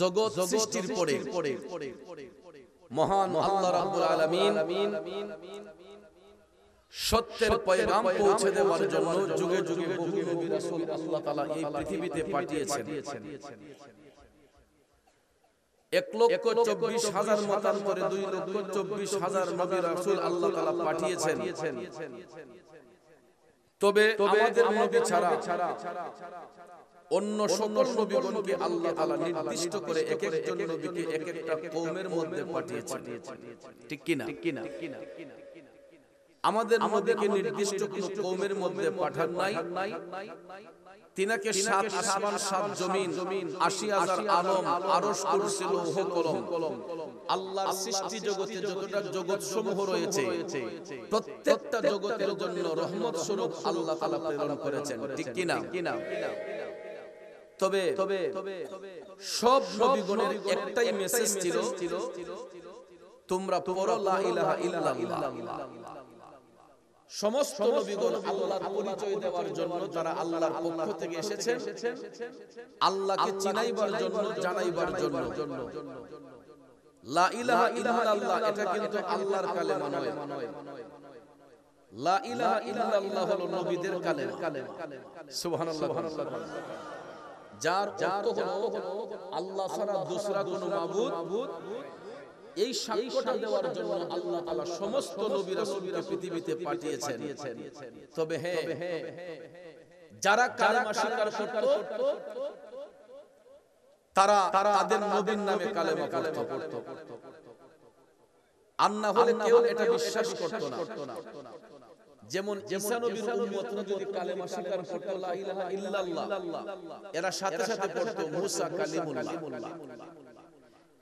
জগৎ সৃষ্টির পরে মহান আল্লাহ রাব্বুল আলামিন সত্যের পয়গাম পৌঁছে দেওয়ার জন্য যুগে যুগে বহু নবী রাসূল আল্লাহ তাআলা এই পৃথিবীতে পাঠিয়েছেন। 1,24,000 মতান্তরে 2,24,000 নবী রাসূল আল্লাহ তাআলা পাঠিয়েছেন। তবে আমাদের নবী ছাড়া অন্য সকল নবীগণকে আল্লাহ তাআলা নির্দিষ্ট করে এক একজন নবীকে এক একটা কওমের মধ্যে পাঠিয়েছেন। ঠিক কি না? আমাদের নবীকে নির্দিষ্ট কোন কওমের মধ্যে পাঠান নাই। তিনাকে 7 আসমান 7 জমিন 80,000 আলম আরশ কুরসি লৌহ কলম আল্লাহর সৃষ্টি জগতে যতটা জগৎ সমূহ রয়েছে প্রত্যেকটা জগতের জন্য রহমত স্বরূপ আল্লাহ তাআলা প্রেরণ করেছেন। ঠিক কি না? তবে সব নবীগণের একটাই মেসেজ ছিল, তোমরা পড়ো লা ইলাহা ইল্লাল্লাহ। সমস্ত নবীগণ আল্লাহর পরিচয় দেওয়ার জন্য যারা আল্লাহর পক্ষ থেকে এসেছেন, আল্লাহকে চিনাইবার জন্য জানাইবার জন্য। লা ইলাহা ইল্লাল্লাহ এটা কিন্তু আল্লাহর কালেমা নয়। লা ইলাহা ইল্লাল্লাহ হলো নবীদের কালেমা। সুবহানাল্লাহ। যার অর্থ হলো আল্লাহ ছাড়া দুসরা কোনো মাবুদ। এই সাক্ষ্যটা দেওয়ার জন্য আল্লাহ তাআলা সমস্ত নবী রাসূলকে পৃথিবীতে পাঠিয়েছেন। তবে হ্যাঁ, যারা কালেমা স্বীকার করত তারা তাদের নবীর নামে কালেমা পড়ত। আর না হলে কেউ এটা বিশ্বাস করত না। যেমন ঈসা নবীর উম্মতরা যদি কালেমা স্বীকার করত লা ইলাহা ইল্লাল্লাহ, এরা সাথে সাথে পড়ত মুসা কালিমুল্লাহ।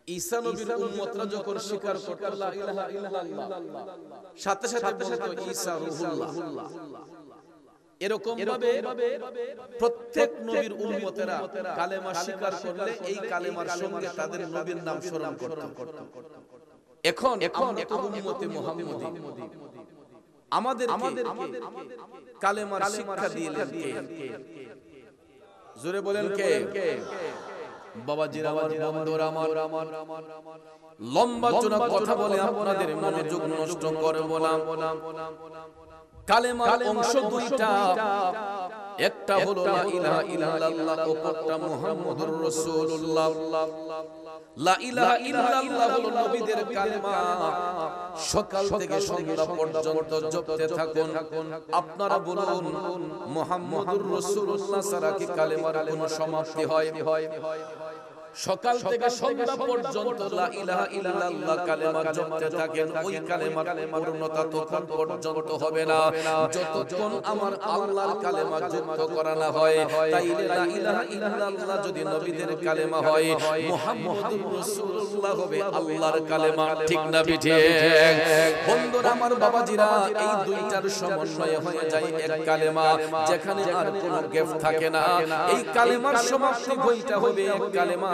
ঈসা নবীর উম্মতরা যখন স্বীকার করত লা ইলাহা ইল্লাল্লাহ, সাথে সাথে বলতো ঈসা রূহুল্লাহ। এরকম ভাবে প্রত্যেক নবীর উম্মতেরা কালেমা স্বীকার করলে এই কালেমার সঙ্গে তাদের নবীর নাম স্মরণ করত। এখন উম্মতে মুহাম্মদী আমাদেরকে কালেমার শিক্ষা দিলেন কে? জোরে বলেন কে? বাবাজিরা, আমার বন্ধুরা, আমার লম্বা চূড়া কথা বলে আপনাদের মনোযোগ নষ্ট করব না। কালেমার অংশ দুইটা, একটা হলো লা ইলাহা ইল্লাল্লাহ, অপরটা মুহাম্মাদুর রাসূলুল্লাহ। লা ইলাহা ইল্লাল্লাহ হলো নবীদের কালেমা। সকাল থেকে সন্ধ্যা পর্যন্ত জপতে থাকুন। আপনারা বলুন, মুহাম্মাদুর রাসূলুল্লাহ ছাড়া কি কালেমার কোনো সমাপ্তি হয়? সকাল থেকে সন্ধ্যা পর্যন্ত লা ইলাহা ইল্লাল্লাহ কালেমা জপতে থাকেন, ওই কালেমার পূর্ণতা তখন পর্যন্ত হবে না যতক্ষণ আমার আল্লাহর কালেমা যুক্ত করা না হয়। তাইলে লা ইলাহা ইল্লাল্লাহ যদি নবীদের কালেমা হয়, মুহাম্মাদুর রাসূলুল্লাহ হবে আল্লাহর কালেমা। ঠিক না বিঠিক? বন্ধুরা আমার, বাবাজিরা, এই দুইটার সমন্বয় হয়ে যায় এক কালেমা, যেখানে আর কোনো গ্যাপ থাকে না। এই কালেমার সমাপ্তি বইটা হবে এক কালেমা,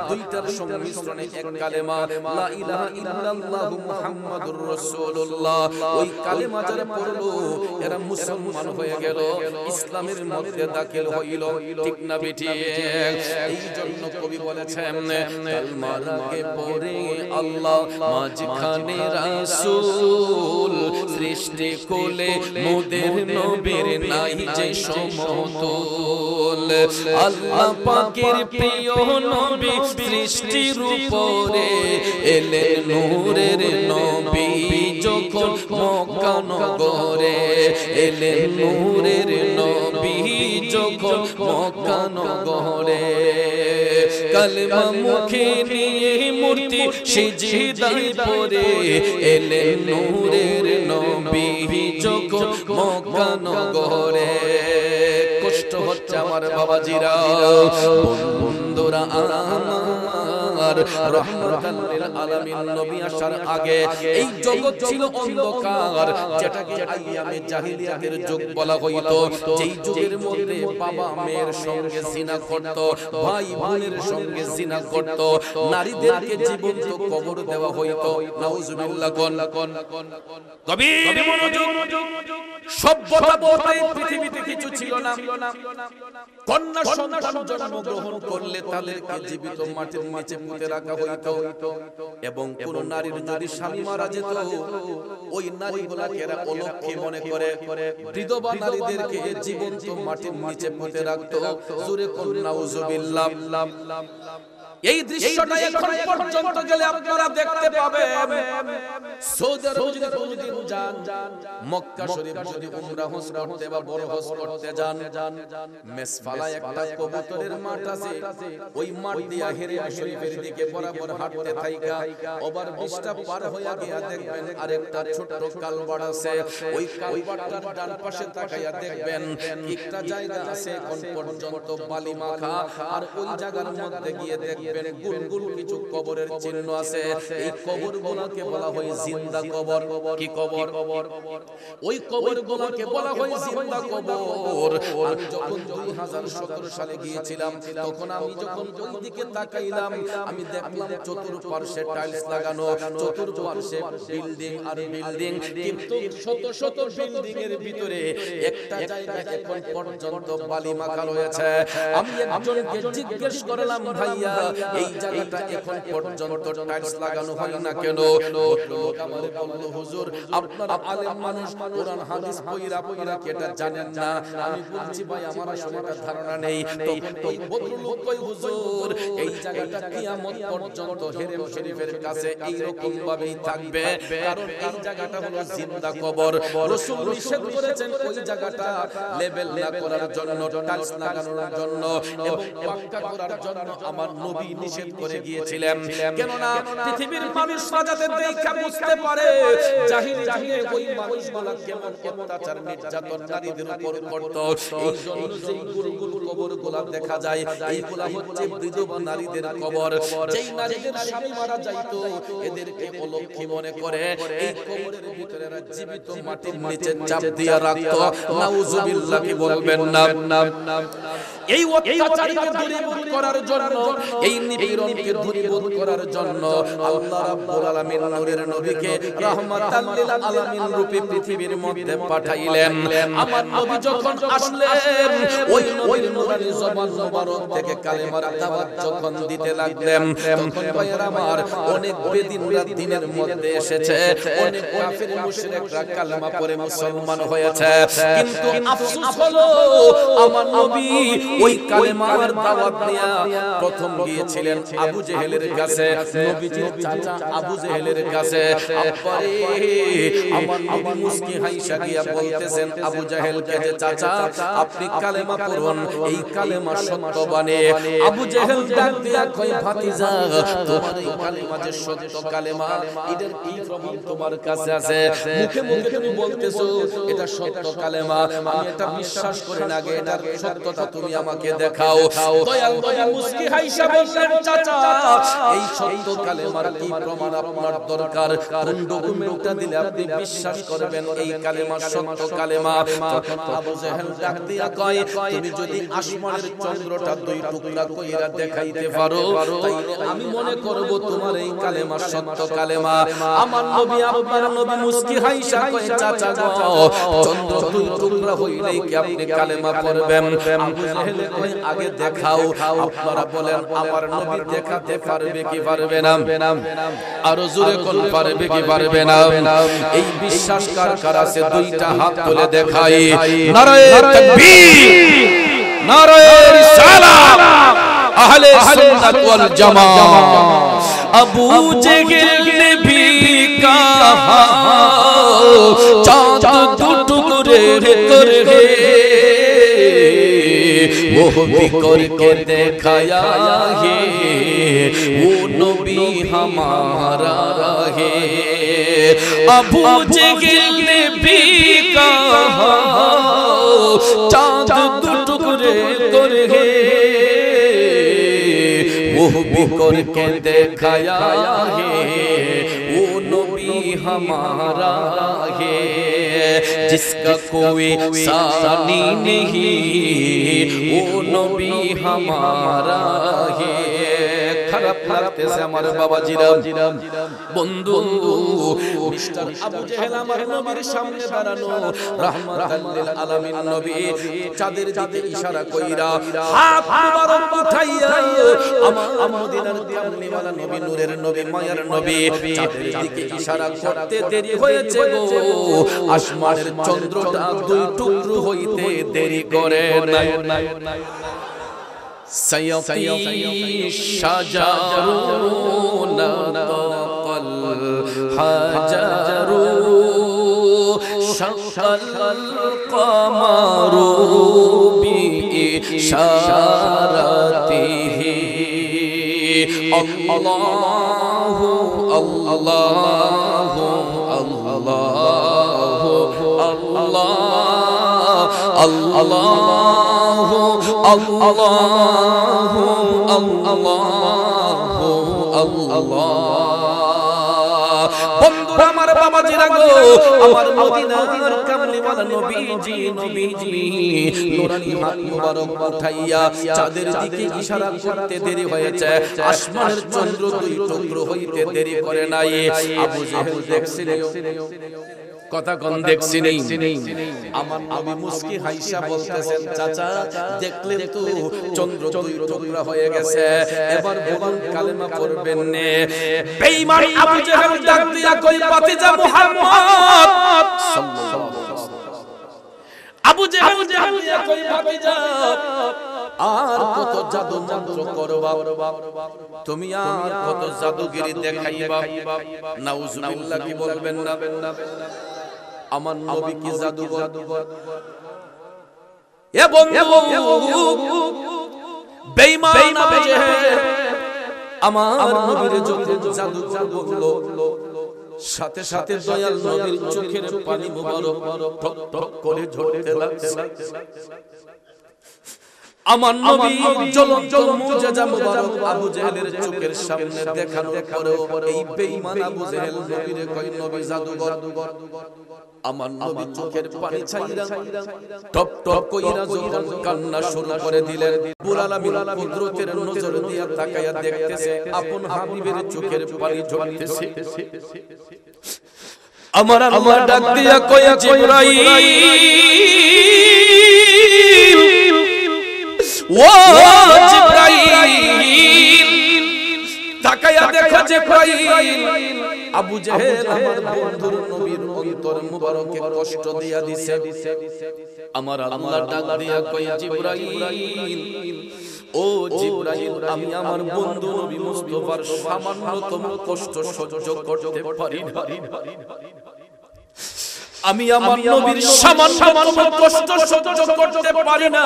দুইটার সংমিশ্রণে এক কালেমা, লা ইলাহা ইল্লাল্লাহ মুহাম্মাদুর রাসূলুল্লাহ। ওই কালেমা যারা পড়লো এরা মুসলমান হয়ে গেল, ইসলামের মধ্যে দাখিল হইল। ঠিক না বেঠিক? এই জন্য কবি বলেছেন, কালেমা লাগে পড়ে আল্লাহ মাঝখানে রাসূল, সৃষ্টি কোলে মোদের নবীর নাই যে সমতুল। আল্লাহ পাকের প্রিয় নবী সৃষ্টির উপরে এলেন নূরের নবী যখন মক্কা নগরে, এলেন নূরের নবী যখন মক্কা নগরে। কালেমা মুখে নিয়ে মূর্তি সিজদায় পড়ে এলেন নূরের নবী যখন মক্কা নগরে। কষ্ট হচ্ছে আমার বাবাজিরা, বন্ধুরা আমার, রাহমাতাল লিল আলামিন নবী আসার আগে এই জগৎ ছিল অন্ধকার, যেটাকে আইয়ামে জাহিলিয়াতের যুগ বলা হইতো। যেই যুগের মধ্যে বাবা মেয়ের সঙ্গে জিনা করত, ভাই বোনের সঙ্গে জিনা করত, নারীদেরকে জীবন্ত কবর দেওয়া হইতো। নাউজুবিল্লাহ। কোন কবি মনোযোগ সভ্যতা বলতে পৃথিবীতে কিছু ছিল না। কন্যা সন্তান জন্মগ্রহণ করলে তাদেরকে জীবিত মাটির নিচে পুঁতে রাখা হইতো এবং কোন নারীর যদি স্বামী মারা যেত ওই নারীগুলাকে এরা অলক্ষী মনে করে বিধবা নারীদেরকে জীবন্ত মাটির নিচে পুঁতে রাখতো। জোরে কন্যা নাউজুবিল্লাহ। এই দৃশ্যটা এখন পর্যন্ত গেলে আপনারা দেখতে পাবেন। সৌদি আরবে যদি কোনদিন যান, মক্কা শরীফ যদি উমরা হজ করতে বা বড় হজ করতে যান, মেসফালায় একটা কবুতরের মাঠ আছে, ওই মাঠ দিয়া হেরিয়া শরীফের দিকে বরাবর হাঁটতে থাইকা ওভার ব্রিজটা পার হইয়া গিয়া দেখবেন আরেকটা ছোট্ট কালভার্ট আছে। ওই কালভার্টটার ডান পাশে তাকাইয়া দেখবেন একটা জায়গা আছে কোন পর্যন্ত বালি মাখা, আর ওই জায়গার মধ্যে গিয়ে দেখবেন গুলগুল কিছু কবরের চিহ্ন আছে। এই কবরগুলোকে বলা হয় জিন্দা কবর। কি কবর? ওই কবরগুলোকে বলা হয় জিন্দা কবর। আমি যখন 2017 সালে গিয়েছিলাম তখন আমি যখন ওই দিকে তাকাইলাম আমি দেখলাম চতুর্পার্শ্বে টাইলস লাগানো, চতুর্পার্শ্বে বিল্ডিং আর বিল্ডিং, কিন্তু শত শত বিল্ডিং এর ভিতরে একটা জায়গা এখন পর্যন্ত বালি মাখা রয়েছে। আমি একজনকে জিজ্ঞেস করলাম, ভাইয়া এই জায়গাটা এখন পর্যন্ত টাইলস লাগানো হয় না কেন? লোক আমারে বলল, হুজুর আপনারা আলেম মানুষ, কোরআন হাদিস পড়া আপনারা কি এটা জানেন না? আমি বলছি ভাই আমার আসলে ধারণা নেই। তখন ওই ভদ্রলোক কই, হুজুর এই জায়গাটা কিয়ামত পর্যন্ত হেরেম শরীফের কাছে এই রকম ভাবেই থাকবে, কারণ এই জায়গাটা হলো জিন্দা কবর। রাসূল নিষেধ করেছেন ওই জায়গাটা লেভেল না করার জন্য, টাইলস লাগানোর জন্য এবং পাক্কা করার জন্য আমার নবী নিষেধ করে গিয়েছিলেন। কেননা পৃথিবীর মানুষরা যাতে দেখা বুঝতে পারে জাহিলিয়াতে ওই মানুষগুলা কেমন অত্যাচার নির্যাতন নারীদের উপর করত, এই জন্য যে গুলগুল কবরগুলা দেখা যায় এইগুলা হচ্ছে বিধবা নারীদের কবর। যেই নারীদের স্বামী মারা যাইতো এদেরকে অলক্ষী মনে করে এই কবরের ভিতরে জীবিত মাটির নিচে চাপ দিয়া রাখতো। নাউজুবিল্লাহ, কি বলবেন না? এই অত্যাচারকে দূরীভূত করার জন্য, এই নিপীড়নকে দূরীভূত করার জন্য আল্লাহ রাব্বুল আলামিন নূরের নবীকে রাহমাতাল লিল আলামিন রূপে পৃথিবীর মধ্যে পাঠাইলেন। আমার নবী যখন আসলেন ওই নূরানি জবান মোবারক থেকে কালেমার দাওয়াত যখন দিতে লাগলেন, তখন ভাইয়েরা আমার অনেক বেদিনরা দিনের মধ্যে এসেছে, অনেক কাফির মুশরিকরা কালেমা পড়ে মুসলমান হয়েছে। কিন্তু আফসোস হলো আমার নবী ওই কালেমার দাওয়াত নিয়ে প্রথম গিয়েছিলেন আবু জেহেলের কাছে, নবীজির চাচা আবু জেহেলের কাছে। আব্বারে আমার নবী মুস্কি হাইসা গিয়া বলতেছেন আবু জেহেলকে যে, চাচা আপনি কালেমা পড়ুন, এই কালেমা সত্য বানে। আবু জেহেল ডাক দিয়া কয়, ভাতিজা তোমার এই কালেমা যে সত্য কালেমা, এটার কি প্রমাণ তোমার কাছে আছে? মুখে মুখে তুমি বলতেছো এটা সত্য কালেমা, আমি এটা বিশ্বাস করি না, আগে এটার সত্যতা তুমি আমাকে দেখাও। দয়াল নবী মুস্কি হাইসা বললেন, চাচা এই সত্য কালেমার কি প্রমাণ আপনার দরকার? কোন ডকুমেন্টটা দিলে আপনি বিশ্বাস করবেন এই কালেমা সত্য কালেমা? তখন আবু জেহেল ডাক দিয়া কয়, তুমি যদি আসমানের চন্দ্রটা দুই টুকরা কইরা দেখাইতে পারো তাইলে আমি মনে করব তোমার এই কালেমা সত্য কালেমা। আমার নবী আপনার নবী মুস্কি হাইসা কয়, চাচা গো চন্দ্র দুই টুকরা হইলেই কি আপনি কালেমা পড়বেন? আবু জেহেল কয়, আগে দেখাও। আপনারা বলেন আমার নবী দেখাতে পারবে কি পারবে না? আরো জোরে কোন পারবে কি পারবে না? এই বিশ্বাস কার কার আছে দুইটা হাত তুলে দেখাই। নারায়ে তাকবীর, নারায়ে রিসালাত, আহলে সুন্নাত ওয়াল জামাত। আবু জেহেল ने भी कहा चांद दो टुकड़े करके वो भी करके दिखाया है, वो नबी हमारा है। अबू जहल ने भी कहा चांद दो टुकड़े करके वो भी करके दिखाया है, वो नबी हमारा है। जिसका कोई सानी नहीं वो नबी हमारा है। খারাপ লাগতেছে আমার বাবাজিরাম। বন্ধু মিস্টার আবু জেহেল আমার নবীর সামনে দাঁড়ানো, রাহমাতাল লিল আলামিন নবী চাঁদের দিকে ইশারা কইরা হাত মুবারক উঠাইয়া আমার মদিনার কামলিওয়ালা নবী, নূরের নবী, মায়ার নবী চাঁদের দিকে ইশারা করতে দেরি হয়েছে গো, আসমানের চন্দ্রটা দুই টুকরো হইতে দেরি করে নাই। সায়াতি শাজারুনা তাকাল হাজারু শাকাল কামারু বিইশারাতিহি আল্লাহু আল্লাহু আল্লাহু আল্লাহ আল্লাহু আল্লাহু আল্লাহু আল্লাহ। বন্ধু আমার বাবাজিরা গো, আমার মদিনার কামলিওয়ালা নবীজি নূরানি হাত মুবারক উঠাইয়া চাঁদের দিকে ইশারা করতে দেরি হয়েছে, আসমানের চন্দ্র দুই টুকরো হইতে দেরি করে নাই। আবু জেহেল দেখছিল কথা কোন দেখছি নেই, আমার নবী মুস্কি হাইসা বলতেছেন চাচা দেখলেন তো চন্দ্র দুই টুকরা হয়ে গেছে, এবার বলুন কালেমা পড়বেন নে। বেঈমান আবু জেহেল ডাক দিয়া কই ভাতিজা মুহাম্মদ সাল্লাল্লাহু আলাইহি ওয়াসাল্লাম, আবু জেহেল ডাক দিয়া কই ভাতিজা আর কত জাদু মন্ত্র করবা, তুমি আর কত জাদুগিরি দেখাইবা, নাউজুবিল্লাহ কি বলবেন না? আমার নবী কি জাদুকর? এ বন্ধু বেঈমান আবু জেহেল আমার নবীর যখন জাদুকর বলল, সাথে সাথে দয়াল নবীর চোখের পানি মুবারক টক টক করে ঝরতে লাগছে। আমার নবী জ্বলন্ত মুজিজা মুবারক আবু জেহেলের চোখের সামনে দেখানোর পরেও এই বেঈমান আবু জেহেল নবীরে কয় নবী জাদুকর। আমার নবী চোখের পানি ছাইরা টপ টপ কইরা যখন কান্না শুরু করে দিলেন, রব্বুল আলামিন কুদরতের নজর দিয়া তাকায়া দেখতেছে আপন হাবিবের চোখের পানি ঝরতেছে। আমার আল্লাহ ডাক দিয়া কয় জিবরাইল, ও জিবরাইল তাকায়া দেখো জিবরাইল, আবু জেহেল আমার বন্ধুর নবীর অন্তর মুবারকে কষ্ট দিয়া দিছে। আমার আল্লাহ ডাক দিয়া কয় জিবরাইল, ও জিবরাইল আমি আমার বন্ধু নবী মুস্তাফার সামান্যতম কষ্ট সহ্য করতে পারি না, আমি আমার নবীর সামান্যতম কষ্ট সহ্য করতে পারি না।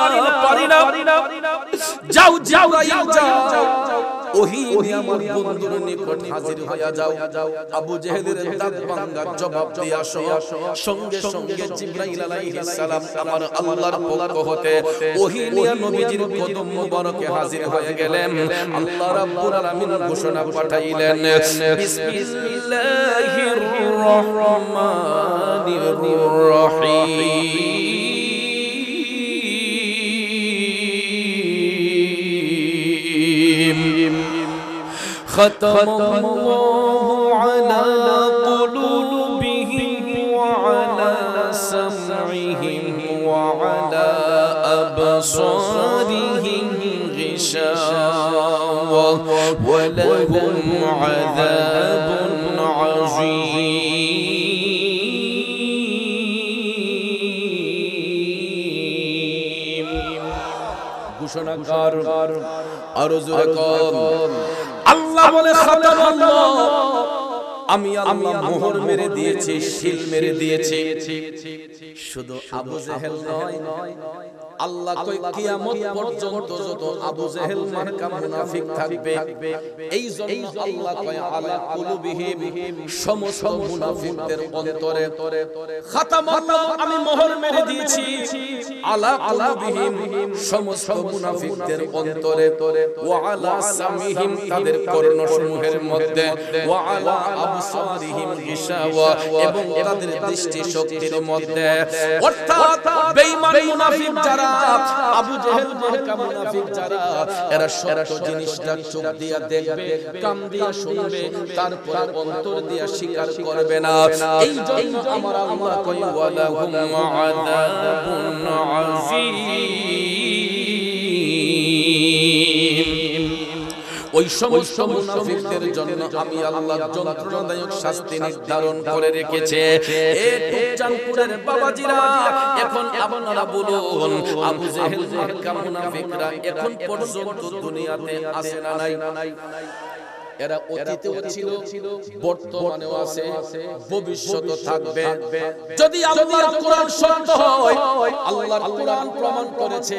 যাও জিবরাইল যাও, ওহী নিয়ে আমার বন্ধুর নিকট হাজির হইয়া যাও। আবু জেহেলের দাঁত ভাঙার জবাব দিয়ে আসো। সঙ্গে সঙ্গে জিবরাইল আলাইহিস সালাম আমার আল্লাহর পক্ষ হতে ওহী নিয়ে নবীজির কদম মুবারকে হাজির হয়ে গেলেন। আল্লাহ রাব্বুল আলামিন ঘোষণা পাঠাইলেন, বিসমিল্লাহির রহমানির রহিম, ختم الله على قلوبهم وعلى سمعهم وعلى أبصارهم غشاوة ولهم عذاب عظيم। ঘোষণাকার আরো জোরে কর আল্লাহ বলে খাতামাল্লাহ, আমি আল্লাহ মোহর মেরে দিয়েছি, শিল মেরে দিয়েছি। শুধু আবু জেহেল নয়, আল্লাহ কয় কিয়ামত পর্যন্ত যত আবু জেহেল মার্কা মুনাফিক থাকবে, এই জন্য আল্লাহ কয় আলা কুলুবিহিম, সমস্ত মুনাফিকদের অন্তরে খাতামাল্লাহ আমি মোহর মেরে দিয়েছি, আলা কুলুবিহিম সমস্ত মুনাফিকদের অন্তরে, ওয়া আলা সামিহিম তাদের কর্ণসমূহের মধ্যে, ওয়া আলা আবসারিহিম গিশাওয়া এবং তাদের দৃষ্টি শক্তির মধ্যে। অর্থাৎ বেঈমান মুনাফিক যারা যারা, আবু জেহেল মার্কা মুনাফিক যারা, এরা সত্য জিনিসটা চোখ দিয়া দেখবে, কান দিয়া শুনবে, তারপর অন্তর দিয়া স্বীকার করবে না। এই জন্য আমার আল্লাহ কই ওয়ালাহুম আযাবুন আযীম। ওই সমস্ত মুনাফিকদের জন্য আমি আল্লাহ যন্ত্রণাদায়ক শাস্তি নির্ধারণ করে রেখেছে। এ টুকচানপুরের বাবাজিরা, এখন আপনারা বলুন, আবু জেহেল মার্কা মুনাফিকরা এখন পর্যন্ত দুনিয়াতে আছে না নাই? এরা অতীতেও ছিল, বর্তমানেও আছে, ভবিষ্যতেও থাকবে। যদি আল্লাহর কোরআন সত্য হয়, আল্লাহর কোরআন প্রমাণ করেছে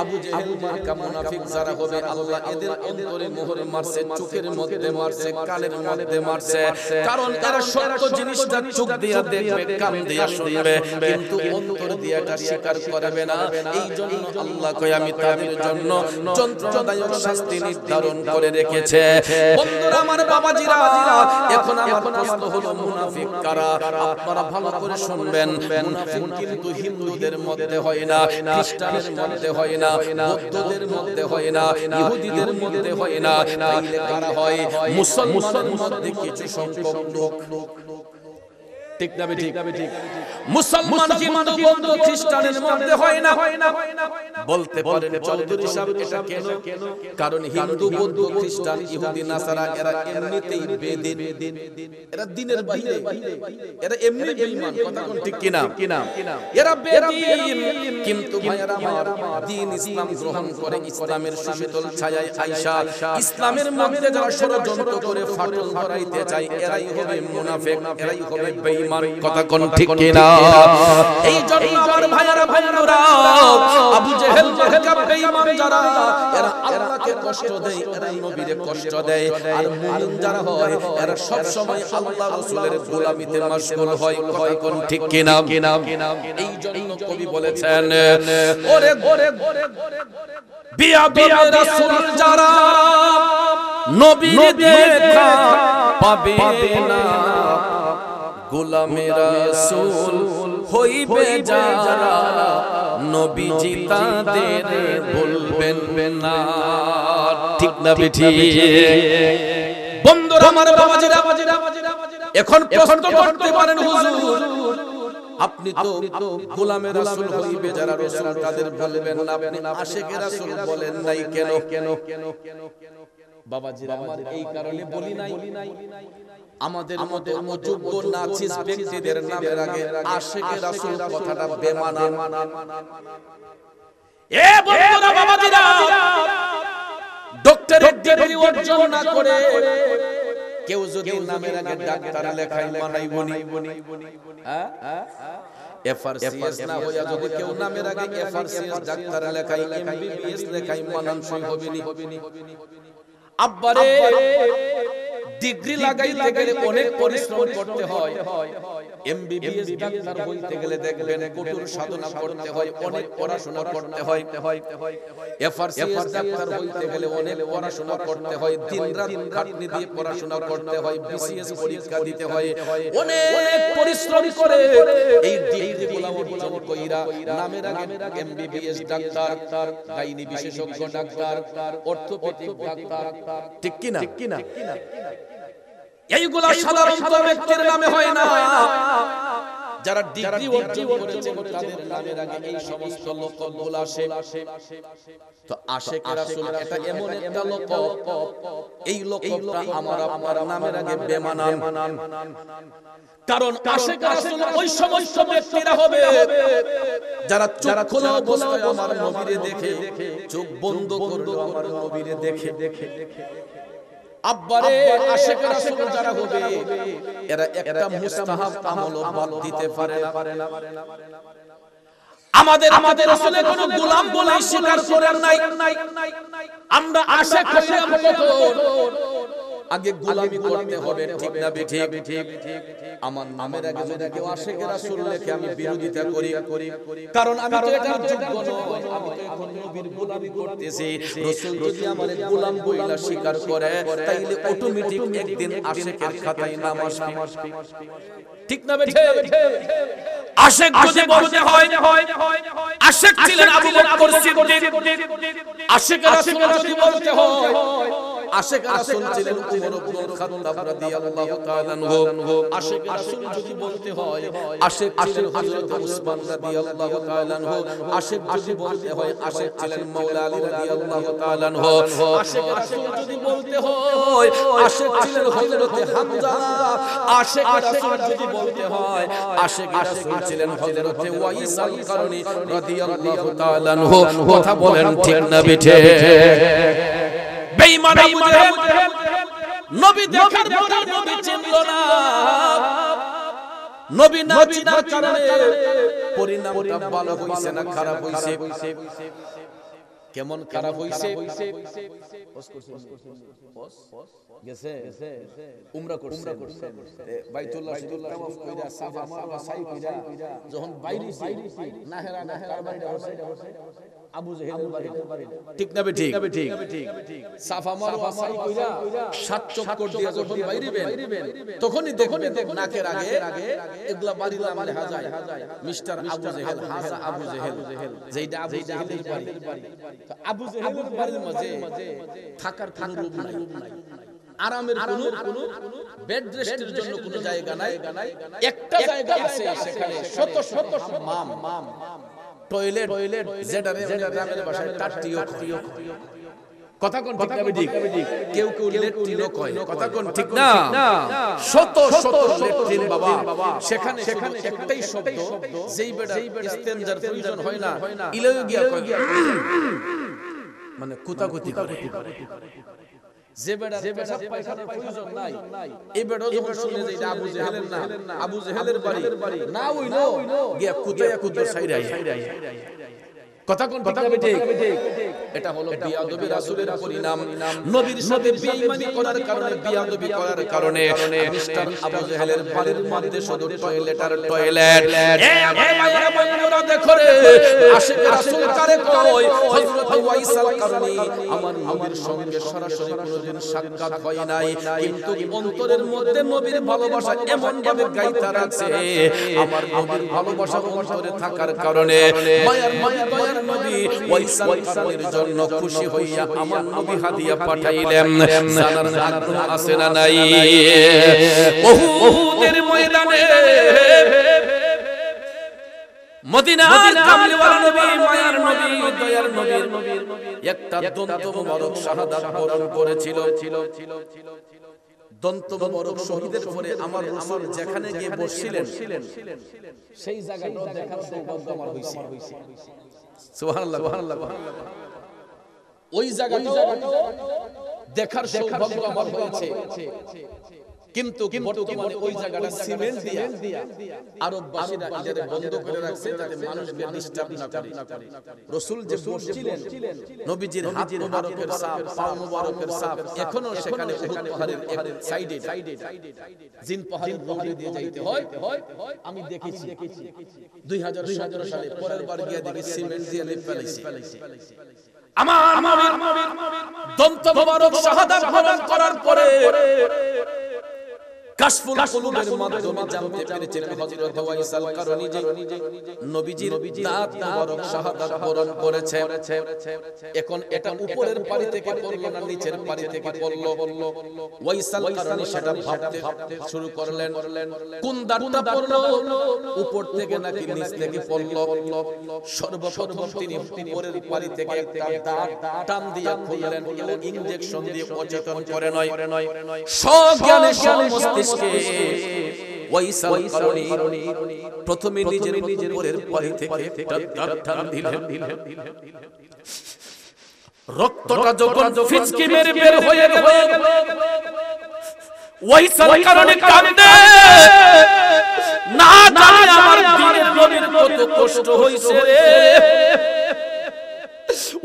আবু জেহেল মার্কা মুনাফিক যারা হবে, আল্লাহ এদের অন্তরে মোহর মারছে, চোখের মধ্যে মারছে, কানের মধ্যে মারছে। কারণ এরা সত্য জিনিসটা চোখ দিয়া দেখবে, কান দিয়া শুনবে, কিন্তু অন্তর দিয়া এটা স্বীকার করবে না। এই জন্য আল্লাহ কয় আমি তাদের জন্য যন্ত্রণাদায়ক শাস্তি নির্ধারণ করে রেখেছে। বন্ধুরা আমার, বাবাজিরা, এখন আমার প্রশ্ন হলো মুনাফিক কারা? আপনারা ভালো করে শুনবেন। মুনাফিক কিন্তু হিন্দুদের মধ্যে হয় না, খ্রিস্টানের মধ্যে হয় না, বৌদ্ধদের মধ্যে হয় না, ইহুদিদের মধ্যে হয় না। তাইলে কারা হয়? মুসলমানের মধ্যে কিছু সংখ্যক লোক। ঠিক না ঠিক? মুসলমান কিন্তু বৌদ্ধ খ্রিস্টানের মধ্যে হয় না। বলতে পারেন চৌধুরী সাহেব এটা কেন? কারণ হিন্দু, বৌদ্ধ, খ্রিস্টান, ইহুদি, নাসারা এরা এমনিতেই বেদিন, এরা দিনের বাইরে, এরা এমনি বেঈমান। কথা কোন ঠিক কিনা? এরা বেদিন, কিন্তু ভাইরা আমার, দ্বীন ইসলাম গ্রহণ করে ইসলামের সুশীতল ছায়ায় আয়েশা, ইসলামের মধ্যে যারা ষড়যন্ত্র করে ফাটল ধরাইতে চায়, এরাই হবে মুনাফিক, এরাই হবে বেঈমান। কথা কোন ঠিক কিনা? এই জন্য আমার ভাইরা ভাইরা, আবু জেহেল মার্কা বেঈমান যারা, এরা আল্লাহকে কষ্ট দেয়, এরা নবীরে কষ্ট দেয়। আর মুমিন যারা হয়, এরা সব সময় আল্লাহ রাসূলের গোলামিতে মশগুল হয়। কথা কোন ঠিক কিনা? এই জন্য কবি বলেছেন, ওরে বিয়াদবে রাসূল যারা, নবীর দেখা পাবে না, গোলামে রাসূল হইবে যারা, নবীজি তাদের বলবেন না। ঠিক না ঠিক? বন্ধুরা আমার, বাবাজিরা, এখন প্রশ্ন করতে পারেন, হুজুর আপনি তো গোলামে রাসূল হইবে যারা, রাসূল তাদের বলবেন না, আপনি আশিকে রাসূল বলেন নাই কেন? বাবাজিরা আমার, এই কারণে বলি নাই, আমাদের মতো অযোগ্য নাচিস ব্যক্তিদের নামের আগে আশিকে রাসূল কথাটা বেমানান। এ বন্ধুরা বাবাজিরা, ডক্টরেট ডিগ্রি অর্জন না করে কেউ যদি নামের আগে ডাক্তার লেখাই মানাইবনি, হ্যাঁ, এফআরসিএস না হইয়া যদি কেউ নামের আগে এফআরসিএস ডাক্তার লেখাই, এমবিবিএস লেখাই মানানসই হবেনি। আব্বারে ডিগ্রি লাগাইতে গেলে অনেক পরিশ্রম করতে হয়, এমবিবিএস ডাক্তার হইতে গেলে দেখবেন কঠোর সাধনা করতে হয়, অনেক পড়াশোনা করতে হয়, এফআরসিএস ডাক্তার হইতে গেলে অনেক পড়াশোনা করতে হয়, দিনরাত খাটনি দিয়ে পড়াশোনা করতে হয়, বিসিএস পরীক্ষা দিতে হয়, অনেক পরিশ্রম করে এই ডিগ্রিগুলো অর্জন কইরা নামের আগে এমবিবিএস ডাক্তার, গাইনি বিশেষজ্ঞ ডাক্তার, অর্থোপেডিক ডাক্তার, ঠিক কিনা? এইগুলা সাধারণত ব্যক্তির নামে হয় না। যারা ডিগ্রি অর্জন করেছেন তাদের নামের আগে এই সমস্ত লকবগুলো আসে। তো আশিকে রাসূল এটা এমন একটা লকব, এই লকবটা আমার আপনার নামের আগে বেমানান। কারণ আশিকে রাসূল ওই সমস্ত ব্যক্তিরা হবে যারা চোখ খোলা অবস্থায় আমার নবীরে দেখে, চোখ বন্ধ করলো আমার নবীরে দেখে। আব্বারে আশিকে রাসূল যারা হবে, এরা একটা মুস্তাহাব আমলও বাদ দিতে পারে না। আমাদের রাসূলের কোনো গোলাম বলে স্বীকার করেন নাই। আমরা আশিক হইলাম কখন? আগে গোলামি করতে হবে, ঠিক না বেঠিক? আমার নামের আগে যদি কেউ আশিকে রাসূল লেখে আমি বিরোধিতা করি, কারণ আমি তো এটার যোগ্য নই। আমি তো এখন নবীর গোলামি করতেছি। রাসূল যদি আমারে গোলাম বইলা স্বীকার করে তাইলে অটোমেটিক একদিন আশিকের খাতায় নাম আসবে, ঠিক না বেঠিক? আশিক যদি বলতে হয়, আশিক ছিলেন আবু বকর সিদ্দিক। আশিক রাসূল যদি বলতে হয়, আশিক রাসূল ছিলেন উমর ইবনে খাত্তাব রাদিয়াল্লাহু তাআলা আনহু। আশিক রাসূল যদি বলতে হয়, আশিক ছিলেন হযরত উসমান রাদিয়াল্লাহু তাআলা আনহু। আশিক যদি বলতে হয়, আশিক ছিলেন মাওলা আলী রাদিয়াল্লাহু তাআলা আনহু। আশিক রাসূল যদি বলতে হয়, আশিক ছিলেন হযরত হামজা। আশিক রাসূল যদি বলতে হয়, আশিক রাসূল ছিলেন হযরত ওয়াইস আল কারনী রাদিয়াল্লাহু তাআলা আনহু। কথা বলেন ঠিক না বেঠিক? বেঈমান আবু জাহেল নবী দেখার পরে নবী চিনল না। নবী না চিনার কারণে পরিণামটা ভালো হইছে না খারাপ হইছে? কেমন খারাপ হইছে? গেছে উমরা করছে, বাইতুল্লাহ শরীফ তাওয়াফ কইরা সাফা মারওয়া সাই কইরা যখন বাইরেছি নাহেরা কারবাইরা হইছে আবু জাহেলের বাড়ি, ঠিক না বেঠিক? সাফা মারওয়া সাই কইরা সাত চক্কর দিয়া যখন বাইরিবেন তখনই দেখবেন নাকের আগে এগুলা বাড়ি নাম লেখা যায় মিস্টার আবু জাহেল, হাজা আবু জাহেল, যেটা আবু জাহেলের বাড়ি। তো আবু জাহেলের বাড়ির মাঝে থাকার কোনো রূপ নাই, আরামের কোনো বেড রেস্টের জন্য কোনো জায়গা নাই। একটা জায়গা আছে, সেখানে শত শত হাম্মাম, টয়লেট, যেটা গ্রামের ভাষায় টাট্টিও। কথা কোন ঠিক না বেঠিক? কেউ কেউ লেট্রিনও কয়, কথা কোন ঠিক না? শত শত লেট্রিন বাবা, সেখানে একটাই শব্দ, যেই বেটা ইস্তেনজার প্রয়োজন হয় না ইলেও গিয়া কয়, মানে কুতাকুতি করে। যে বেটা পেশাব পায়খানার প্রয়োজন নাই, এই বেটা যখন শুনে যে এটা আবু জাহেলের না, আবু জাহেলের বাড়ি না হইলো গিয়া কুতায়া কুতর সাইরাই। কথা কোন ঠিক না বেঠিক? এটা হলো বিয়াদবি রাসূলের পরিণাম। নবীর সাথে বেঈমানি করার কারণে, বিয়াদবি করার কারণে মিস্টার আবু জাহেলের বাড়ির মধ্যে শুধু টয়লেট আর টয়লেট। এ আমার মায়েরা বন্ধুরা দেখো রে, আশিক রাসূল কারে কয়? হযরত ওয়াইস আল কারনী। আমার নবীর সঙ্গে সরাসরি কোনোদিন সাক্ষাৎ হয় নাই, কিন্তু অন্তরের মধ্যে নবীর ভালোবাসা এমন ভাবে গাইতা রাখছে। আমার নবীর ভালোবাসা অন্তরে থাকার কারণে মায়ার মায়ার নবী ওয়াইস আল কারনীর জন্য খুশি হইয়া আমার নবী হাদিয়া পাঠাইলেন। জানার আগ্রহ আছে না নাই? উহুদের ময়দানে মদিনার কামলিওয়ালা নবী, মায়ার নবী, দয়ার নবীর একটা দন্ত মোবারক শাহাদাত বরণ করেছিল। দন্ত মোবারক শহীদের পরে আমার রাসূল যেখানে গিয়ে বসছিলেন সেই জায়গাটা দেখার সৌভাগ্য আমার হইছে। সুবহানাল্লাহ, সুবহানাল্লাহ। ওই জায়গাটা দেখার সৌভাগ্য আমার হয়েছে, কিন্তু বর্তমানে ওই জায়গাটা সিমেন্ট দিয়া আরববাসীরা এটাকে বন্ধ করে রাখছে যাতে মানুষকে ডিস্টার্ব না করে। রাসূল যে বসছিলেন, নবীজির হাত মোবারকের ছাপ, পা মোবারকের ছাপ এখনো সেখানে উহুদ পাহাড়ের এক সাইডে, জিন পাহাড়ের উপরে দিয়ে যাইতে হয়। আমি দেখেছি 2017 সালে, পরের বার গিয়া দেখি সিমেন্ট দিয়ে লেপ ফেলাইছে। আমার নবীর দন্ত মোবারক শাহাদাত বরণ করার পরে কাশফুল কুলুবের মাধ্যমে জানতে পেরেছিলেন হযরত ওয়াইস আল কারনী যে নবীজির দাঁত মোবারক শাহাদাত বরণ করেছে। এখন এটা উপরের পারি থেকে পড়লো না নিচের পারি থেকে পড়লো? ওয়াইস আল কারনী সেটা ভাবতে শুরু করলেন, কোন দাঁতটা পড়লো, উপর থেকে নাকি নিচ থেকে পড়লো? সর্বপ্রথম তিনি উপরের পারি থেকে একটা দাঁত টান দিয়ে খুললেন এবং ইনজেকশন দিয়ে অচেতন করে নয়, সজ্ঞানে সমস্ত ওয়াইস আল কারনী প্রথমে নিজের উপরের পারি থেকে টান দিলেন। রক্তটা যখন ফিচকি মেরে বের হয়ে গেল, ওয়াইস আল কারনী কাঁদে, না জানি আমার দিনের নবীর কত কষ্ট হইছে রে।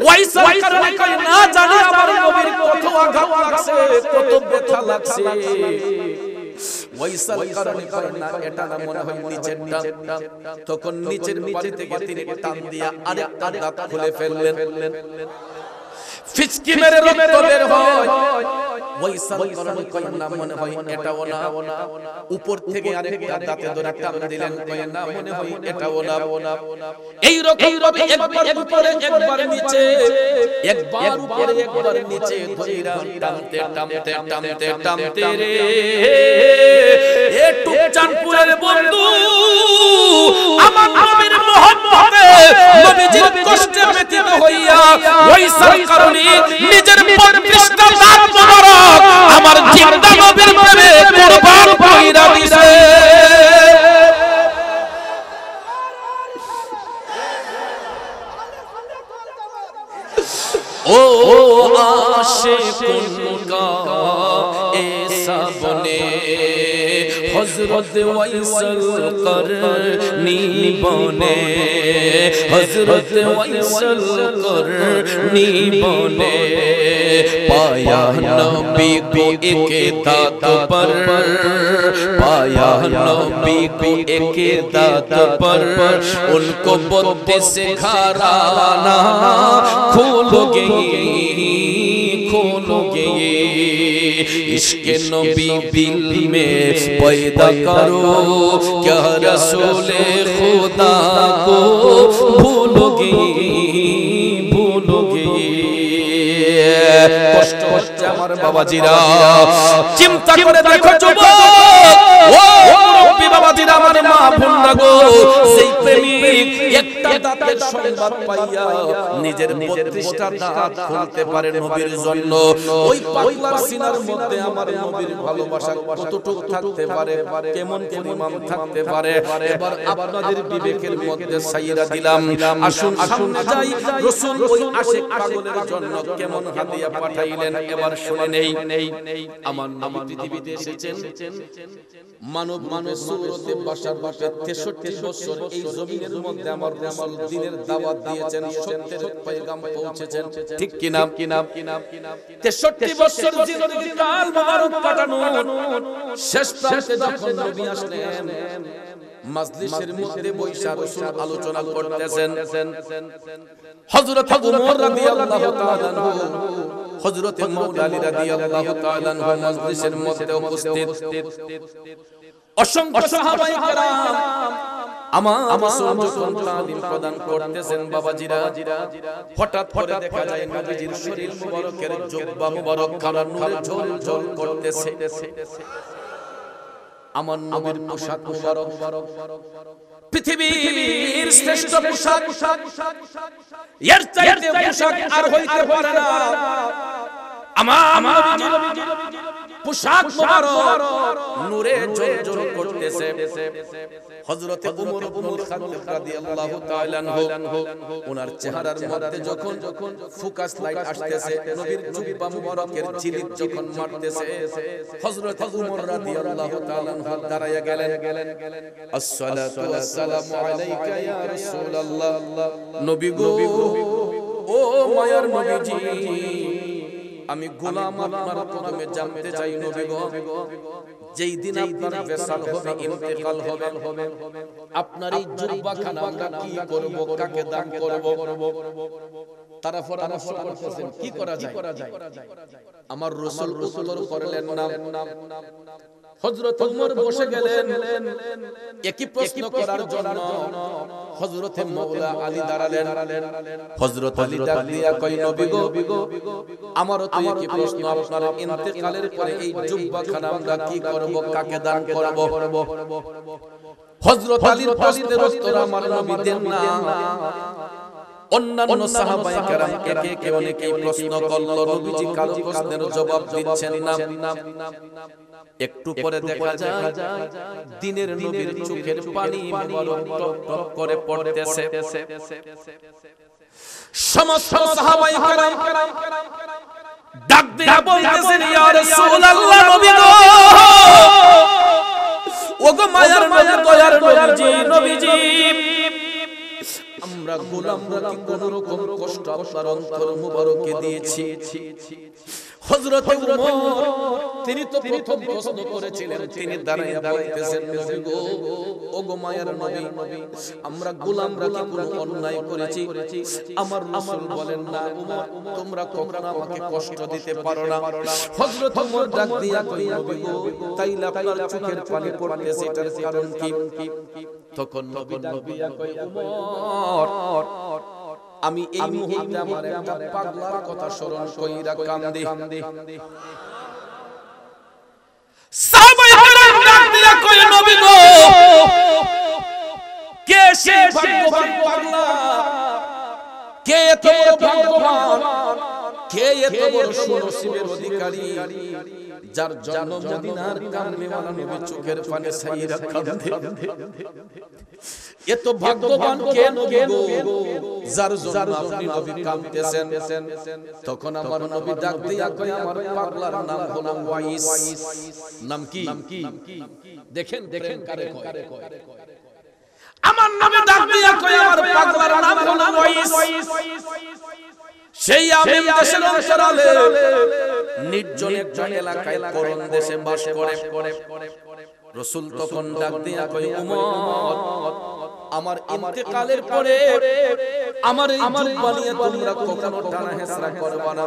ওয়াইসাল কারণে কয় না জানি আমার নবীর কত আঘাত লাগছে, কত ব্যথা লাগছে। ওয়াইসাল কারণে কয় না এটা না মনে হয় নিচের টান। তখন নিচের পানি থেকে তিনি টান দিয়া আরেকটা দাঁত খুলে ফেললেন, ফিচকি মেরে রক্ত বের হয়। ওয়াইসাল কারণে কয় না মনে হয় এটাও না। উপর থেকে আরেকটা দাঁতে ধরে টান দিলেন, কয় না মনে হয় এটাও না। এই রকম ভাবে একবার উপরে একবার নিচে, একবার উপরে একবার নিচে ধইরা টানতে টানতে টানতে টানতে রে এ টুকচানপুরের বন্ধু আমার নবীর মহব্বতে নবীজির কষ্টে ব্যথিত হইয়া ওয়াইসাল কারণে নিজের 35টা দাঁত মোবারক আমার জিন্দা নবীর প্রেমে কুরবান কইরা দিছে। ओ आशिकुन का ऐसा बने हजरत वैसल करनी बने, हजरत वैसल करनी बने। पाया नबी को एक दात पर, पाया नबी को एक दात पर, उनको 32 घराना खोलोगे खोलोगे। इश्क़ नबी दिल में पैदा करो, क्या रसूले खुदा को भूलोगे भूलोगे। কষ্ট হচ্ছে আমার বাবাজিরা, চিন্তা করে দেখো যুবক, ও মুরব্বি বাবাজিরা, আমার মা বোনরা গো, সেই প্রেমিক একটা দাঁতের সংবাদ পাইয়া নিজের 32টা দাঁত খুলতে পারে নবীর জন্য। ওই পাগলার সিনার মধ্যে আমার নবীর ভালোবাসা কতটুকু থাকতে পারে, কেমন পরিমাণ থাকতে পারে, এবার আপনাদের বিবেকের মধ্যে ছাইরা দিলাম। আসুন সামনে যাই, রাসূল ওই আশিক পাগলের জন্য কেমন হাদিয়া পাঠাইলেন এবার শুনে নেই। আমার নবী পৃথিবীতে এসেছেন মানব মানব সুরতে বাশার বাশার 63 বছর এই জমিনের মধ্যে আমার রাসূল দ্বীনের দাওয়াত দিয়েছেন, সত্যের পয়গাম পৌঁছেছেন, ঠিক কি না? 63 বছর জিন্দেগি কাল মুবারক কাটানো শেষ প্রান্তে যখন নবী আসলেন, মাজলিসের মধ্যে বৈশা রাসূল আলোচনা করতেছেন। হযরত ওমর রাদিয়াল্লাহু তাআলা আনহু, হযরত মাওলা আলী রাদিয়াল্লাহু তাআলা আনহু মাজলিসের মধ্যে উপস্থিত। অসংখ্য সাহাবায়ে কেরাম আমার রাসূল যখন তালিম প্রদান করতেছেন বাবাজিরা, হঠাৎ করে দেখা যায় নবীজির শরীর মুবারকের জুব্বা মুবারক খানা নূরে ঝলঝল করতেছে। আমার নবীর পোশাক মুবারক পৃথিবীর শ্রেষ্ঠ পোশাক, এর চাইতে পোশাক আর হইতে পারে না। আমার নবীজির পোশাক মুবারক নূরে ঝলঝল করতেছে। হযরত ওমর ইবনুল খাত্তাব রাদিয়াল্লাহু তাআলা আনহু, ওনার চেহারার মধ্যে যখন ফোকাস লাইট আসতেছে, নবীর জুব্বা মুবারকের ঝিলিক যখন মারতেছে, হযরত ওমর রাদিয়াল্লাহু তাআলা আনহু দাঁড়ায়া গেলেন। আসসালাতু ওয়াসসালামু আলাইকা ইয়া রাসূলুল্লাহ। নবী গো, ও মায়ার নবীজি, আমি গোলাম আপনার কদমে জানতে চাই নবী গো, যেই দিন আপনার বেসাল হবে, ইন্তেকাল হবে, আপনার এই জুব্বাখানা আমরা কি করব, কাকে দান করব? তারা পরামর্শ করতেছেন কি করা যায়। আমার রাসূল উত্তর করলেন না। হযরত ওমর বসে গেলেন একই প্রশ্ন করার জন্য। হযরত মাওলা আলী দাঁড়ালেন। হযরত আলী ডাক দিয়া কই, নবী গো, আমারও তো একই প্রশ্ন, আপনার ইন্তেকালের পরে এই জুব্বাখানা আমরা কি করব, কাকে দান করব? হযরত আলীর প্রশ্নের উত্তর আমার নবী দেন না। অন্যান্য সাহাবায়ে কেরাম একে একে অনেকেই প্রশ্ন করল, নবীজি কারো প্রশ্নের জবাব দিচ্ছেন না। একটু পরে দেখা যায় দিনের নবীর চোখের পানি মুবারক টপ টপ করে পড়তেছে। সমস্ত সাহাবায়ে কেরাম ডাক দিয়ে বলতেছেন, ইয়া রাসূলুল্লাহ, নবী গো, ওগো মায়ার নবী, দয়ার নবীজি, নবীজি, আমরা গোলামরা কি কোন রকম কষ্ট আপনার অন্তর মুবারকে দিয়েছি। হযরত উমর তিনি তো প্রথম প্রশ্ন করেছিলেন, তিনি দাঁড়াইয়া বলতেছেন, নবী গো, ও গো মায়ার নবী, আমরা গোলামরা কি কোনো অন্যায় করেছি? আমার রাসূল বলেন, না উমর, তোমরা কখনো আমাকে কষ্ট দিতে পারো না। হযরত উমর ডাক দিয়া কই, নবী গো, তাইলে আপনার চোখের পানি পড়তেছে, এটার কারণ কি? তখন নবী ডাক দিয়া কই, উমর, আমি এই মুহূর্তে আমার একটা পাগলার কথা স্মরণ কইরা কান্দে। সাহাবায়ে কেরাম ডাক দিয়া কই, নবী গো, কে সেই ভাগ্যবান পাগলা? কে এত বড় ভাগ্যবান? কে এত বড় সুনসিবের অধিকারী যার জন্য মদিনার কামলিওয়ালা নবী চোখের পানি ছাইরা কান্দে? এত ভাগ্যবান কে নবী গো যার জন্য আপনি নবী কাঁদতেছেন? তখন আমার নবী ডাক দিয়া কই, আমার পাগলার নাম হলো ওয়াইস। নাম কি? দেখেন দেখেন কারে কয়। আমার নবী ডাক দিয়া কই, আমার পাগলার নাম হলো ওয়াইস। সেই আমিন দেশের অন্তরালে নির্জন একটা এলাকায় করণ দেশে বাস করে। রাসূল তখন ডাক দিয়া কই, উমর, আমার ইন্তেকালের পরে আমার এই জুব্বা নিয়ে তোমরা কখনো টানা হেসরা করবা না।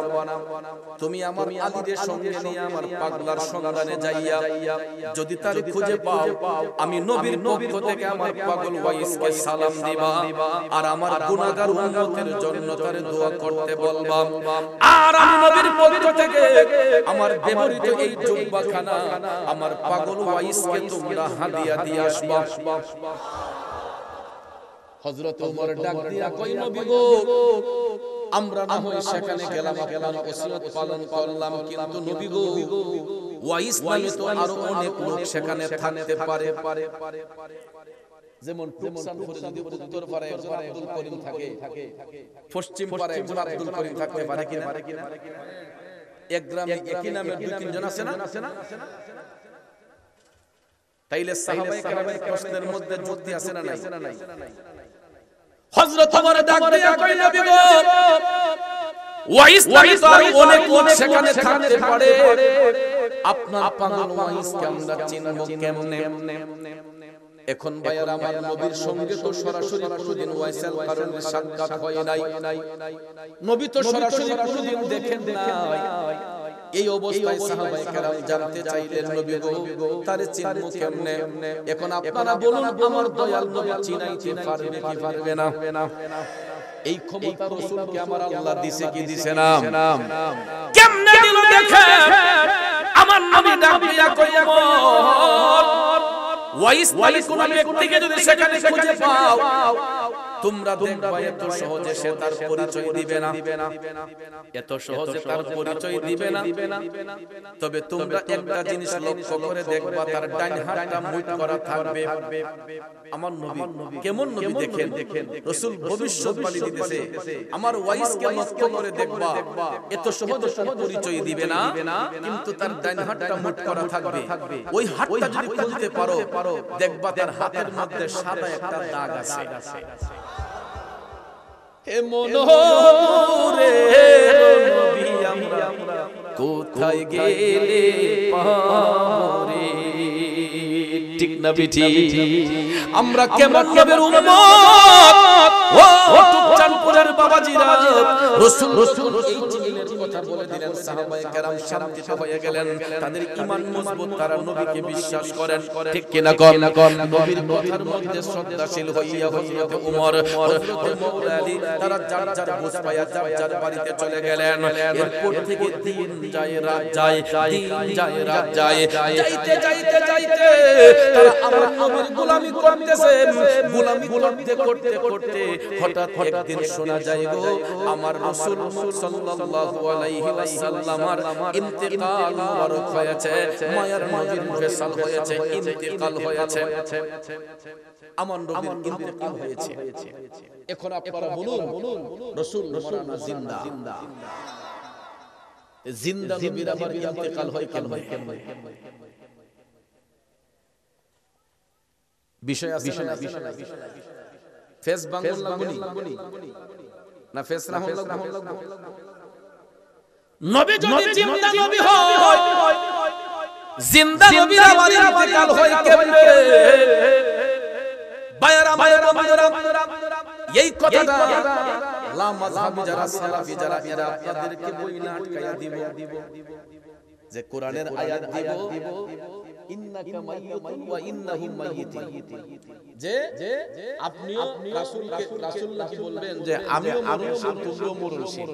তুমি আমার আলীর সঙ্গে নিয়ে আমার পাগলার সন্ধানে যাইয়া যদি তার খুঁজে পাও, আমি নবীর পক্ষ থেকে আমার পাগল ওয়াইসকে সালাম দিবা, আর আমার গুনাহগার উম্মতের জন্য তারে দোয়া করতে বলবা। আর আমি নবীর পক্ষ থেকে আমার ব্যবহৃত এই জুব্বাখানা আমার পাগল ওয়াইসকে তোমরা হাদিয়া দিয়ে আসবা। হযরত ওমর ডাক দিয়া কই, নবী গো, আমরা না হয় সেখানে গেলাম, আপনার ওসিয়ত পালন করলাম, কিন্তু নবী গো, ওয়াইস নামে তো আরো অনেক লোক সেখানে থাকতে পারে। যেমন টুকসানপুরে যদি উত্তর পাড়ায় একজন আব্দুল করিম থাকে, পশ্চিম পাড়ায় একজন আব্দুল করিম থাকতে পারে কিনা? এক গ্রামে একই নামে দুই তিনজন আছে না? তাইলে সাহাবায়ে কেরামের প্রশ্নের মধ্যে যুক্তি আছে না নাই? হযরত ওমর ডাক দিয়া কই, নবী গো, ওয়াইস নামে তো আরো অনেক লোক সেখানে থাকতে পারে, আপনার পাগল ওয়াইসকে আমরা চিনব কেমনে? এখন ভাইয়ারা, আমার নবীর সঙ্গে তো সরাসরি কোনদিন ওয়াইসের কারণে সাক্ষাৎ হয় নাই, নবী তো সরাসরি কোনদিন দেখেন নাই। এই অবস্থায় সাহাবায়ে কেরাম জানতে চাইলেন, নবী গো, তারে চিনব কেমনে? এখন আপনারা বলুন, আমার দয়াল নবী চিনাইতে পারবে কি পারবে না? এই ক্ষমতা রাসূলকে আমার আল্লাহ দিছে কি দিছে না? কেমনে দিল দেখেন। আমার নবী ডাক দিয়া কই, ওয়াইস নামে কোন ব্যক্তিকে যদি সেখানে খুঁজে পাও, তোমরা দেখবা এত সহজে সে তার পরিচয় দিবে না, এত সহজে তার পরিচয় দিবে না। তবে তোমরা একটা জিনিস লক্ষ্য করে দেখবা, তার ডান হাতটা মুঠ করা থাকবে। আমার নবী কেমন নবী দেখেন, রাসূল ভবিষ্যৎবাণী দিতেছে, আমার ওয়াইসকে লক্ষ্য করে দেখবা এত সহজে তার পরিচয় দিবে না, কিন্তু তার ডান হাতটা মুঠ করা থাকবে। ওই হাতটা যদি খুলতে পারো, দেখবা তার হাতের মধ্যে সাদা একটা দাগ আছে। হে মনোরে নবী, আমরা কোথায় গেলে পারে? ঠিক না বিটি? আমরা কেমন নবীর উম্মত? ও টুকচানপুরের বাবাজিরা, রাসূল এই জিনের কথা বলে দিলেন, সাহাবায়ে কেরাম শান্তিতে হয়ে গেলেন, তাদের ঈমান মজবুত, তারা নবীকে বিশ্বাস করেন। ঠিক কি না? কম নবীর কথার মধ্যে শ্রদ্ধাশীল হইয়া হযরত ওমর, হযরত মাওলা আলী, তারা যার যার বুঝ পায়া যার যার বাড়িতে চলে গেলেন। এরপর থেকে দিন যায় রাত যায়, দিন যায় রাত যায়, যাইতে যাইতে যাইতে তারা আমার নবীর গোলামি করতেছেন। গোলামি করতে করতে হঠাৎ একদিন শোনা যায়, গো, আমার রাসূল সাল্লাল্লাহু আলাইহি ওয়াসাল্লামের ইন্তেকাল মুবারক হয়েছে, মায়ার নবীর ফেসাল হয়েছে, ইন্তেকাল হয়েছে, আমার নবীর ইন্তেকাল হয়েছে। এখন আপনারা বলুন, রাসূল মরা না জিন্দা? জিন্দা নবীর আবার ইন্তেকাল হয় কেন? বিষয় আছে না? ফেস বাংলা বলি, না ফেসরা হল নবী যদি জিন্দা নবী হয় জিন্দা নবীর আমার ইন্তেকাল হয় কেমনে বায়রা মায়েরা বন্ধুরা এই কথাটা লা মাযহাবি যারা সালাফি যারা এরা আপনাদেরকে বইলা আটকায়া দিব যে কোরআনের আয়াত দিব ইন্নাকা মাইয়িতুন ওয়া ইন্নাহুম মাইয়িতুন যে আপনিও রাসূলকে কি বলবেন যে আমিও মরণশীল তুমিও মরণশীল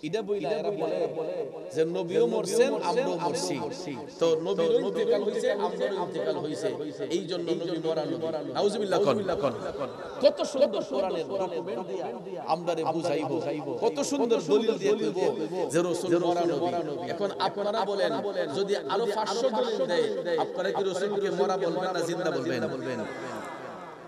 এটা বইলা এরা বলে যে নবীও মরছেন আমরাও মরছি তো নবীর ইন্তেকাল হইছে আমরাও ইন্তেকাল হইছে এইজন্য নবী মরা নবী নাউজুবিল্লাহ কোন কত সুন্দর কোরআনের ডকুমেন্ট দিয়া আমরারে বুঝাইবো কত সুন্দর দলিল দিয়ে কইবো যে রাসূল মরা নবী এখন আপনারা বলেন যদি আরো 500 দলিল দেয় আপনারা কি রাসূলকে মরা বলবেন না জিন্দা বলবেন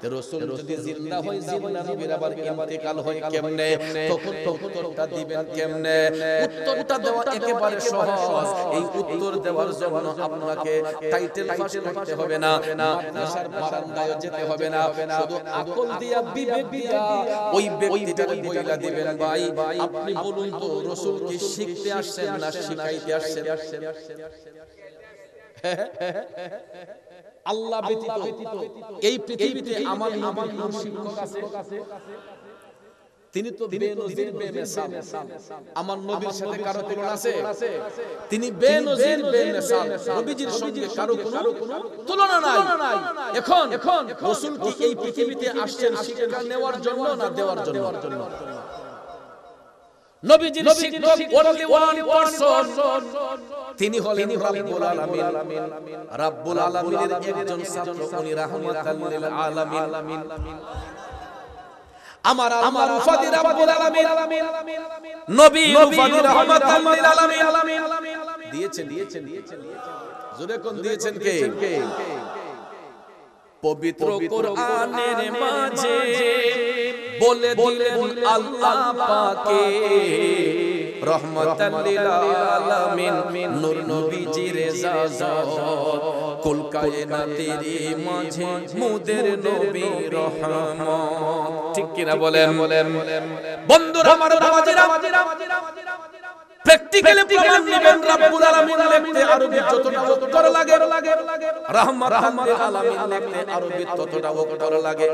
তে রাসূল যদি জিন্দা হয় জিন্দা নবীর আবার ইন্তেকাল হয় কেমনে তখন উত্তরটা দিবেন কেমনে উত্তরটা দেওয়া একেবারে সহজ এই উত্তর দেওয়ার জন্য আপনাকে টাইটেল পাস করতে হবে না মাদ্রাসার বারান্দায় যেতে হবে না শুধু আকল দিয়া বিবেক দিয়া ওই ব্যক্তিটার বইলা দিবেন ভাই আপনি বলুন তো রাসূল কি শিখতে আসছেন না শিখাইতে আসছেন আল্লাহ ব্যতীত এই পৃথিবীতে আমার নবীর শিক্ষক আছে তিনি তো বেনজির বেমিসাল আমার নবীর সাথে কারো তুলনা আছে তিনি বেনজির বেমিসাল নবীজির সঙ্গে কারো কোনো তুলনা নাই এখন রাসূল কি এই পৃথিবীতে আসছেন শিক্ষা নেওয়ার জন্য না দেওয়ার জন্য নবীজির শিক্ষক only one person তিনি হলেন রাব্বুল আলামিনের একজন ছাত্র উনি রাহমাতাল লিল আলামিন আমার উফাদি রাব্বুল আলামিন নবী উফাদি রাহমাতাল লিল আলামিন দিয়েছেন জোরে কোন দিয়েছেন কে পবিত্র কোরআনের মাঝে বলে দিলেন আল্লাহ পাকে রহমাতাল লিল আলামিন নূর নবীজির জাজাত কুল কায়নাতের মাঝে মোদের নবী রহমত ঠিক কি না বলেন বন্ধুরা আমার বাবাজিরা প্র্যাকটিক্যালি প্রমাণ নেবেন রাব্বুল আলামিন লিখতে আরবি যতটা অক্ষর লাগে রহমাতাল লিল আলামিন লিখতে আরবি ততটা অক্ষর লাগে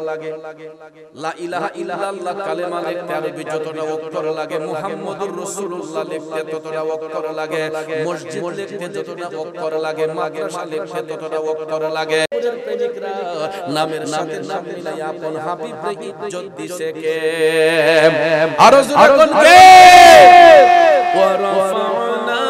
লা ইলাহা ইল্লাল্লাহ কালেমা লিখতে আরবি যতটা অক্ষর লাগে মুহাম্মদুর রাসূলুল্লাহ লিখতে ততটা অক্ষর লাগে মসজিদ লিখতে যতটা অক্ষর লাগে মাদ্রাসা লিখতে ততটা অক্ষর লাগে প্রেমিকরা নামের সাথে নাম মিলাই আপন হাবিবকে ইজ্জত দিছে কে আরো জোরে কোন কে ورفعنا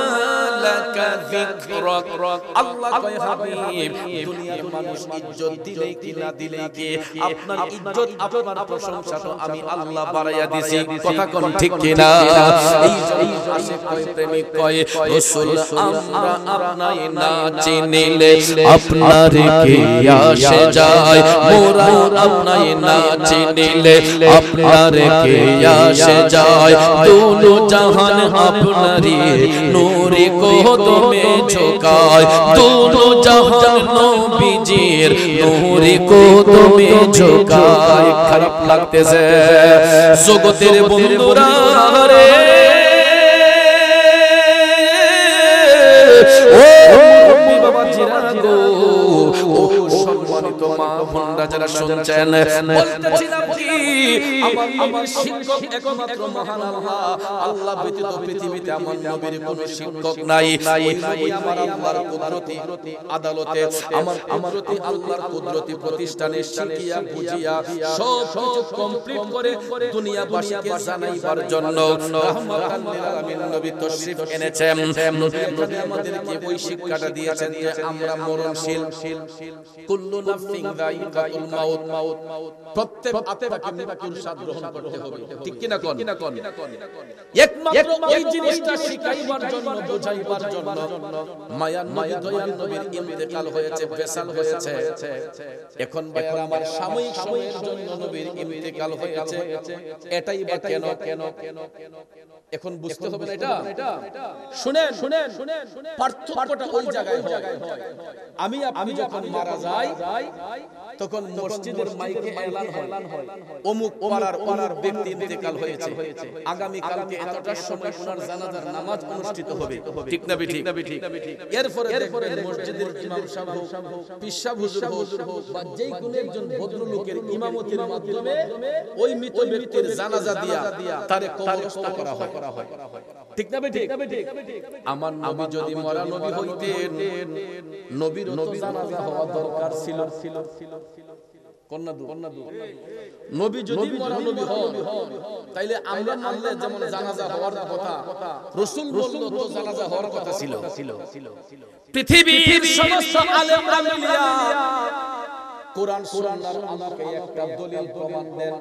لك ذكرك আল্লাহ কয় হাবিব দুনিয়ার মানুষ ইজ্জত দিলেই কি না দিলেই কি আপনার ইজ্জত আপনার প্রশংসা তো আমি আল্লাহ বাড়াইয়া দিছি কথা কোন ঠিক কি না এই আশিক কয় প্রেমিক কয় রাসূল আমরা আপনাই না চিনিলে আপনারে কে আসে যায় মোরা আপনাই না চিনিলে আপনারে কে আসে যায় দুনো জাহান আপনারি নূরে কদমে ঝোকায় দুনো জাহান নবীজির নূরে কদমে ঝোকায় খারাপ লাগতেছে জগতের বন্ধুরা রে ও বাবা জিরা গো ও সম্মানিত মা বোনরা যারা শুনছেন বলতেছিলাম কি আমার শিক্ষক একমাত্র মহান আল্লাহ ব্যতীত পৃথিবীতে আমার নবীর কোনো শিক্ষক নাই ওই আমার আল্লাহর কুদরতি আদালতে আমার কুদরতি আল্লাহর কুদরতি প্রতিষ্ঠানে শিখিয়া বুঝিয়া সব কিছু কমপ্লিট করে দুনিয়াবাসীকে জানাইবার জন্য রাহমাতাল লিল আলামিন নবী তাশরীফ এনেছেন নবী আমাদেরকে ওই শিক্ষাটা দিয়েছেন যে আমরা মরণশীল কুল্লু নাফসিন যায়িকাতুল মাউত প্রত্যেক আত্মাকে মৃত্যুর স্বাদ গ্রহণ করতে হবে ঠিক কি না কোন এক একমাত্র ওই জিনিসটা শিখাইবার জন্য বুঝাইবার জন্য মায়ার নবী দয়াল নবীর ইন্তেকাল হয়েছে, বেসাল হয়েছে। এখন ভাইরা আমার সাময়িক সময়ের জন্য নবীর ইন্তেকাল হয়েছে, এটাই বা কেন? এখন বুঝতে হবে না এটা। শুনেন পার্থক্যটা ওই জায়গায় হয়। আমি যখন মারা যাই তখন মসজিদের মাইকে এলান হয়, অমুক পাড়ার ব্যক্তি ইন্তেকাল হয়েছে, আগামী কালকে এতটার সময় ওনার জানাজার নামাজ অনুষ্ঠিত হবে। ঠিক না ঠিক? এরপরে মসজিদের ইমাম সাহেব হোক, পীর সাহেব হুজুর হোক বা যেই কোনো একজন ভদ্রলোকের ইমামতির মাধ্যমে ওই মৃত ব্যক্তির জানাজা দিয়া তারে কবরস্থ করা হয়। ঠিক না ঠিক? আমার নবী যদি মরা নবী হইতেন, নবীর জানাজা হওয়া দরকার ছিল। নবী যদি মরা নবী হন, তাইলে আমরা মানলে যেমন জানাজা হওয়ার কথা, রাসূল বলল তো জানাজা হওয়ার কথা ছিল। পৃথিবীর সমস্ত আলেম আউলিয়া কোরআন সুন্নাহর আমাকে একটা দলিল প্রমাণ দেন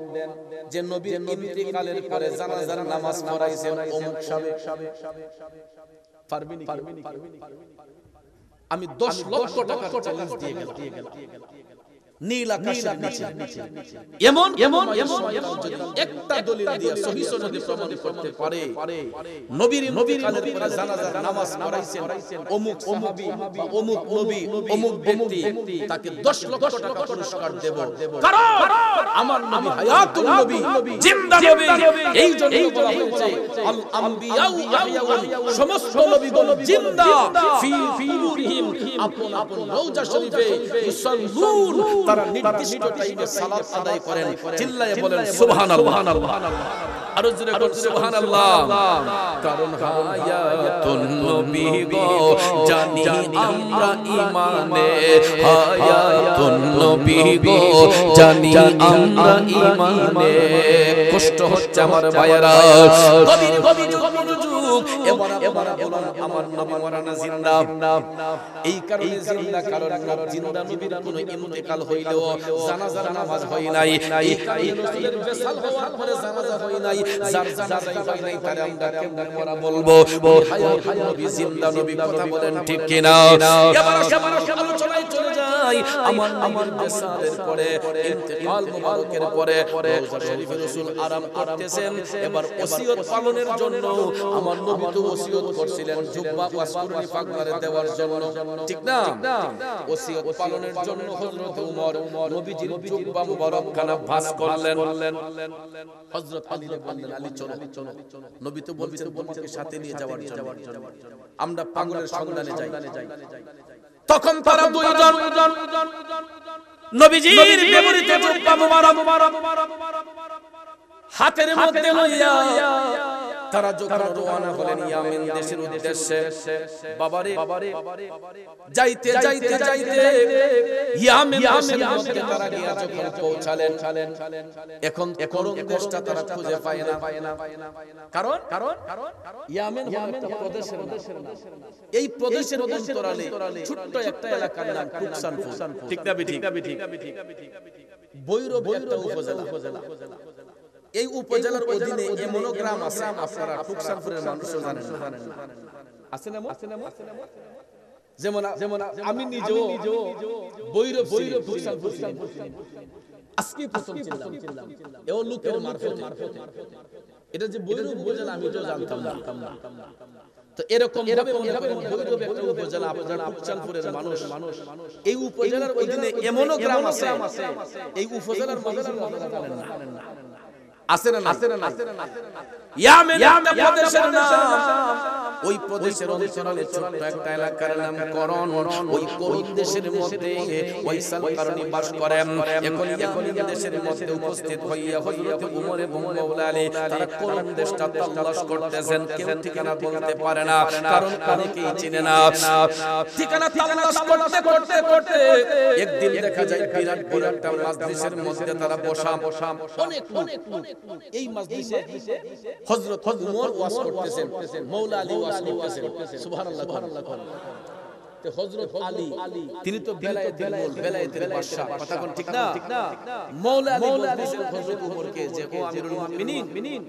যে নবীর ইন্তেকালের পরে জানাজার নামাজ পড়াইছেন অমুক সাহেব। পারবেন? আমি 10 লক্ষ টাকা চ্যালেঞ্জ দিয়ে গেলাম। নীল আকাশের নিচে এমন যদি একটা দলিল দিয়ে সহিহ সনদে প্রমাণ করতে পারে নবীর ইন্তেকালের পরে জানাজার নামাজ পড়াইছেন অমুক সাহাবী বা অমুক নবী অমুক ব্যক্তি, তাকে 10 লক্ষ টাকা পুরস্কার দেব। কারণ আমার নবী হায়াতুল নবী, জিন্দা নবী। এই জন্য বলা হয়েছে আল আম্বিয়া আহইয়াউন, সমস্ত নবীগণ জিন্দা ফি কুবুরিহিম, আপন আপন রওজা শরীফে ইউসাল্লুন, তারা নির্দিষ্ট টাইমে সালাত আদায় করেন। চিল্লায়ে বলেন সুবহানাল্লাহ। আর জোরে বলেন সুবহানাল্লাহ। কারণ হায়াতুন নবী গো জানি আমরা ঈমানে, হায়াতুন নবী গো জানি আমরা ঈমানে। কষ্ট হচ্ছে আমার ভাইয়েরা, গভীর যুগ। এবার বলুন আমার নবী মরা না জিন্দা? এই কারণে জিন্দা, কারণ জিন্দা নবীর কোনো ইন্তেকাল হইলেও জানাজার নামাজ হয় নাই। এই কারণে রাসূলের বেসাল হওয়ার পরে জানাজা হয় নাই। যার জানাজা হয় নাই তারে আমরা কেমনে মরা বলবো? হায়াতুন নবী, জিন্দা নবী। কথা বলেন ঠিক কি না? এবার আলোচনায় চলে যাই। আমার বেসালের পরে, ইন্তেকাল মুবারকের পরে রওজা শরীফে রাসূল আরাম করতেছেন। এবার ওসিয়ত পালনের জন্য আমার নবী তো ওসিয়ত করছিলেন জুব্বা ওয়াসকুরনি পাকবারে দেওয়ার জন্য। ঠিক না? ওসিয়ত পালনের জন্য হযরত ওমর নবীজির জুব্বা মুবারক খানা ভাঁজ করলেন। হযরত আলী বললেন, আলী চলো। নবী তো বলছেন বোনকে সাথে নিয়ে যাওয়ার জন্য, আমরা পাগলের সন্ধানে যাই। তখন তারা দুইজন নবীজির ব্যবহৃত জুব্বা মুবারক হাতের মধ্যে লইয়া তারা যখন রওনা হলেন ইয়ামেন দেশের উদ্দেশ্যে, বাবারে যাইতে ইয়ামেন দেশের মধ্যে তারা গিয়া যখন পৌঁছালেন, এখন দেশটা তারা খুঁজে পায় না। কারণ ইয়ামেন একটা প্রদেশের নাম। এই প্রদেশের অন্তরালে ছোট্ট একটা এলাকার নাম টুকসানপুর। ঠিক না ঠিক? বৈরব একটা উপজেলা। এই উপজেলার অধীনে এমনও গ্রাম আছে আপনারা টুকসানপুরের মানুষও জানেন না। আছে না? যেমন আমি নিজেও বৈরব টুকসানপুর আজকে প্রথম চিনলাম। এও লোকের মারফতে। এটা যে বৈরব উপজেলা আমি তো জানতাম না। তো এরকম বৈরব একটা উপজেলা, আপনারা টুকসানপুরের মানুষ। এই উপজেলার অধীনে এমনও গ্রাম আছে, এই উপজেলার মানুষ আপনারা জানেন না। আছে না? ইয়ামেন একটা প্রদেশের নাম। ওই প্রদেশের অন্তরালে ছোট্ট একটা এলাকার নাম করণ। ওই করণ দেশের মধ্যে ওয়াইসাল কারণী বাস করেন। এখন ইয়ামেন দেশের মধ্যে উপস্থিত হইয়া হযরত ওমর এবং মাওলা আলী তারা করণ দেশটা তালাশ করতেছেন। কেউ ঠিকানা বলতে পারে না, কারণ অনেকেই চিনে না। ঠিকানা তালাশ করতে একদিন দেখা যায় বিরাট একটা মাজলিসের মধ্যে তারা বসা। অনেক এই মাজলিসে হযরত ওমর ওয়াজ করতেছেন, মাওলা আলী ওয়াজ করতেছেন। সুবহানাল্লাহ। হযরত আলী তিনি তো বেলায়েতের বাদশা, কথা কোন ঠিক না? মাওলা আলী বলতেছেন হযরত ওমরকে যে ও আমিরুল মুমিনিন,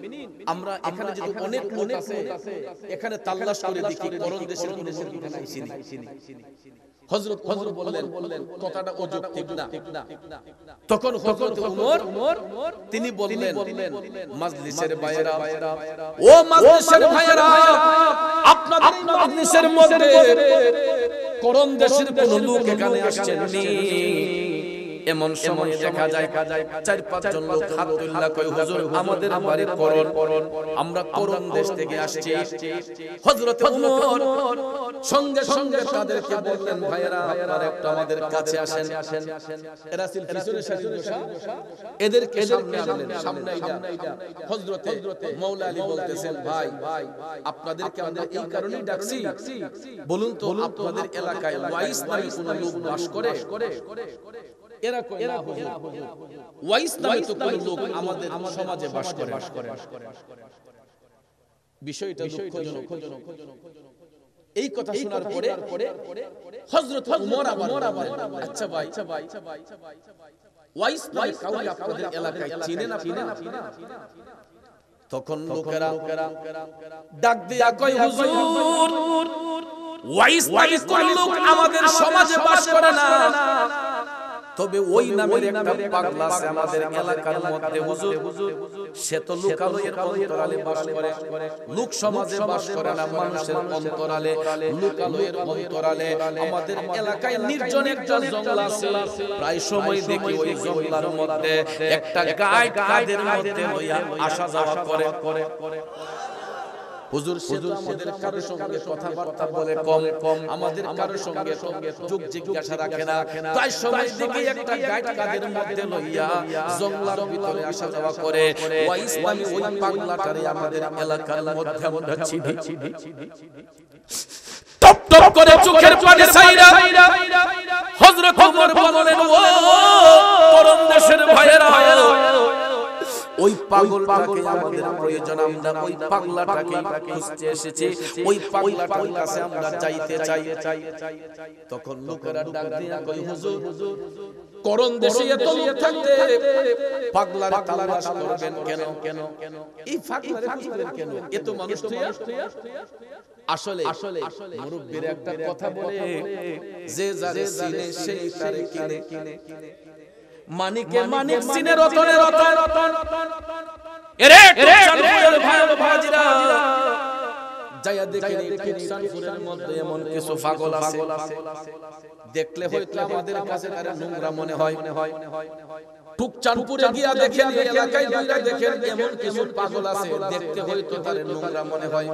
আমরা এখানে যদি অনেক লোক আছে এখানে তালাশ করে দেখি করণ দেশের কোন মুরগি খাইছি না। হযরত ওমর বললেন কথাটা অযৌক্তিক না। তখন হযরত ওমর তিনি বললেন মাজলিসের ভাইয়েরা, ও মাজলিসের ভাইয়েরা, আপনাদের মাজলিসের মধ্যে করণ দেশের কোন লোক এখানে আসছেন নি? এমন সময় দেখা যায় 4-5 জন লোক হাত তুললা কয় হুজুর আমাদের বাড়ি করণ, আমরা করণ দেশ থেকে আসছি। হযরত ওমর সঙ্গে সঙ্গে তাদেরকে বললেন ভাইয়েরা আপনারা একটু আমাদের কাছে আসেন। এরা ছিল পিছনে সারির বসা, এদেরকে সামনে আনলেন। সামনে আইয়া হযরত মাওলা আলী বলতেছেন ভাই আপনাদেরকে আমরা এই কারণেই ডাকছি, বলুন তো আপনাদের এলাকায় ওয়াইস নামে কোন লোক বাস করে? এরা কয় না হুজুর, ওয়াইস নামে তো কোন লোক আমাদের সমাজে বাস করে। বিষয়টা দুঃখজনক। এই কথা শোনার পরে হযরত ওমর আবার আচ্ছা ভাই ওয়াইস নামে কাউকে আপনাদের এলাকায় চিনেন আপনারা? তখন লোকেরা ডাক দিয়া কয় হুজুর ওয়াইস নামে কোন লোক আমাদের সমাজে বাস করে না, তবে ওই নামের একটা পাগলা আছে আমাদের এলাকার মধ্যে হুজুর, সে তো লোকালয়ের অন্তরালে বাস করে, লোক সমাজে বাস করে না, মানুষের অন্তরালে, লোকালয়ের অন্তরালে। আমাদের এলাকায় নির্জন একটা জঙ্গল আছে, প্রায় সময় দেখি ওই জঙ্গলের মধ্যে একটা গায় কাদের মধ্যে লইয়া আসা যাওয়া করে। হুজুর আমাদের কারোর সঙ্গে কথাবার্তা বলে কম, আমাদের কারোর সঙ্গে যোগ জিজ্ঞাসা রাখে না, প্রায় সময় দেখি একটা গাইড কাদের মধ্যে লইয়া জঙ্গলার ভিতরে আসা যাওয়া করে। ওই ইসলামী ওই পাগলাটারে আমাদের এলাকার মধ্যে আমরা চিনি। টপ টপ করে চোখের পানি ছাইরা হযরত ওমর বললেন ও করণ দেশের ভাইয়েরা, ওই পাগলটাকে আমাদের প্রয়োজন, আমরা ওই পাগলাটাকে খুঁজতে এসেছি, ওই পাগলাটার কাছে আমরা যাইতে চাই। তখন লোকেরা ডাক দিয়া কই হুজুর করণ দেশে এত লোক থাকতে পাগলার তালাশ করবেন কেন? এই পাগলারে খুঁজবেন কেন? এত মানুষ থইয়া? আসলে মুরব্বির একটা কথা বলে যে যারে চিনে সেই তারে কিনে, মানিকে মানিক চিনে রতনে রতন। এরে টুকসানপুরের ভাই বাজিরা যায়া দেখেন এই টুকসানপুরের মধ্যে এমন কিছু পাগল আছে, দেখলে হয়তো আমাদের কাছে তারা নোংরা মনে হয়। টুকচানপুরে গিয়া দেখেন, এলাকায় গিয়া দেখেন এমন কিছু পাগল আছে, দেখতে হয়তো তারে নোংরা মনে হয়,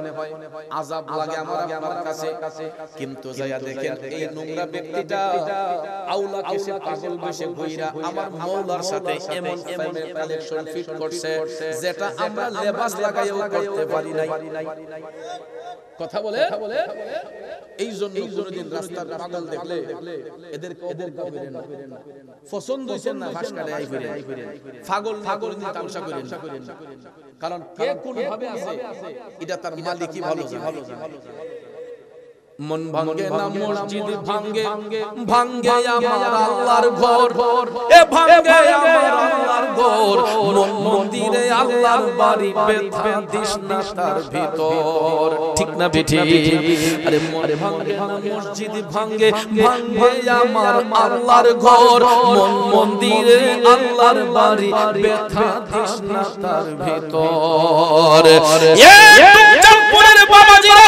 আযাব লাগে আমার কাছে। কিন্তু যায়া দেখেন এই নোংরা ব্যক্তিটা আউলাকে সে পাগল বেশে ঘুইরা আমার মাওলার সাথে এমন প্রেমের কালেকশন ফিট করছে যেটা আমরা লেবাস লাগাইও করতে পারি নাই। কথা বলে এই জন্য কোনদিন রাস্তার পাগল দেখলে এদেরকে করেন না, পছন্দ হইছেন না ভাষ কাটে আই ফিরে পাগল নিয়ে তামসা করেন, কারণ কে কোন ভাবে আছে এটা তার মালিকই ভালো জানে। মন ভাঙ্গে না মসজিদ ভাঙ্গে, ভাঙ্গে আমার আল্লাহর ঘর, এ ভাঙ্গে আমার আল্লাহর ঘর, মন্দিরে আল্লাহর বাড়ি, ব্যথা দিস না তার ভিতর। ঠিক না বেঠি? আরে মন ভাঙ্গে না মসজিদ ভাঙ্গে, ভাঙ্গে আমার আল্লাহর ঘর, মন্দিরে আল্লাহর বাড়ি, ব্যথা দিস না তার ভিতর। এ টুকচানপুরের বাবাজিরা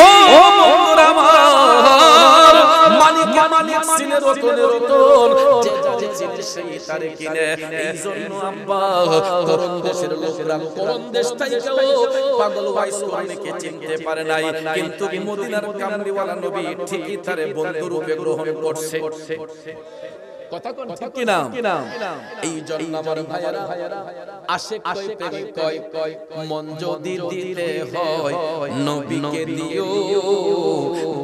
ও বন্ধুরা আমার, মালিকে মালিক চিনে রতনে রতন, যে যারে চিনে সেই তারে কিনে। এই জন্য আব্বা করণ দেশের লোকরা করণ দেশ থেকেও পাগল ওয়াইস করণকে চিনতে পারে নাই, কিন্তু মদিনার কামলিওয়ালা নবী ঠিকই তারে বন্ধু রূপে গ্রহণ করছে। কথা কোন ঠিক কি না? এই জন্য আমার ভাইয়ারা আশিক কয় মন যদি দিতে হয় নবীকে দিও,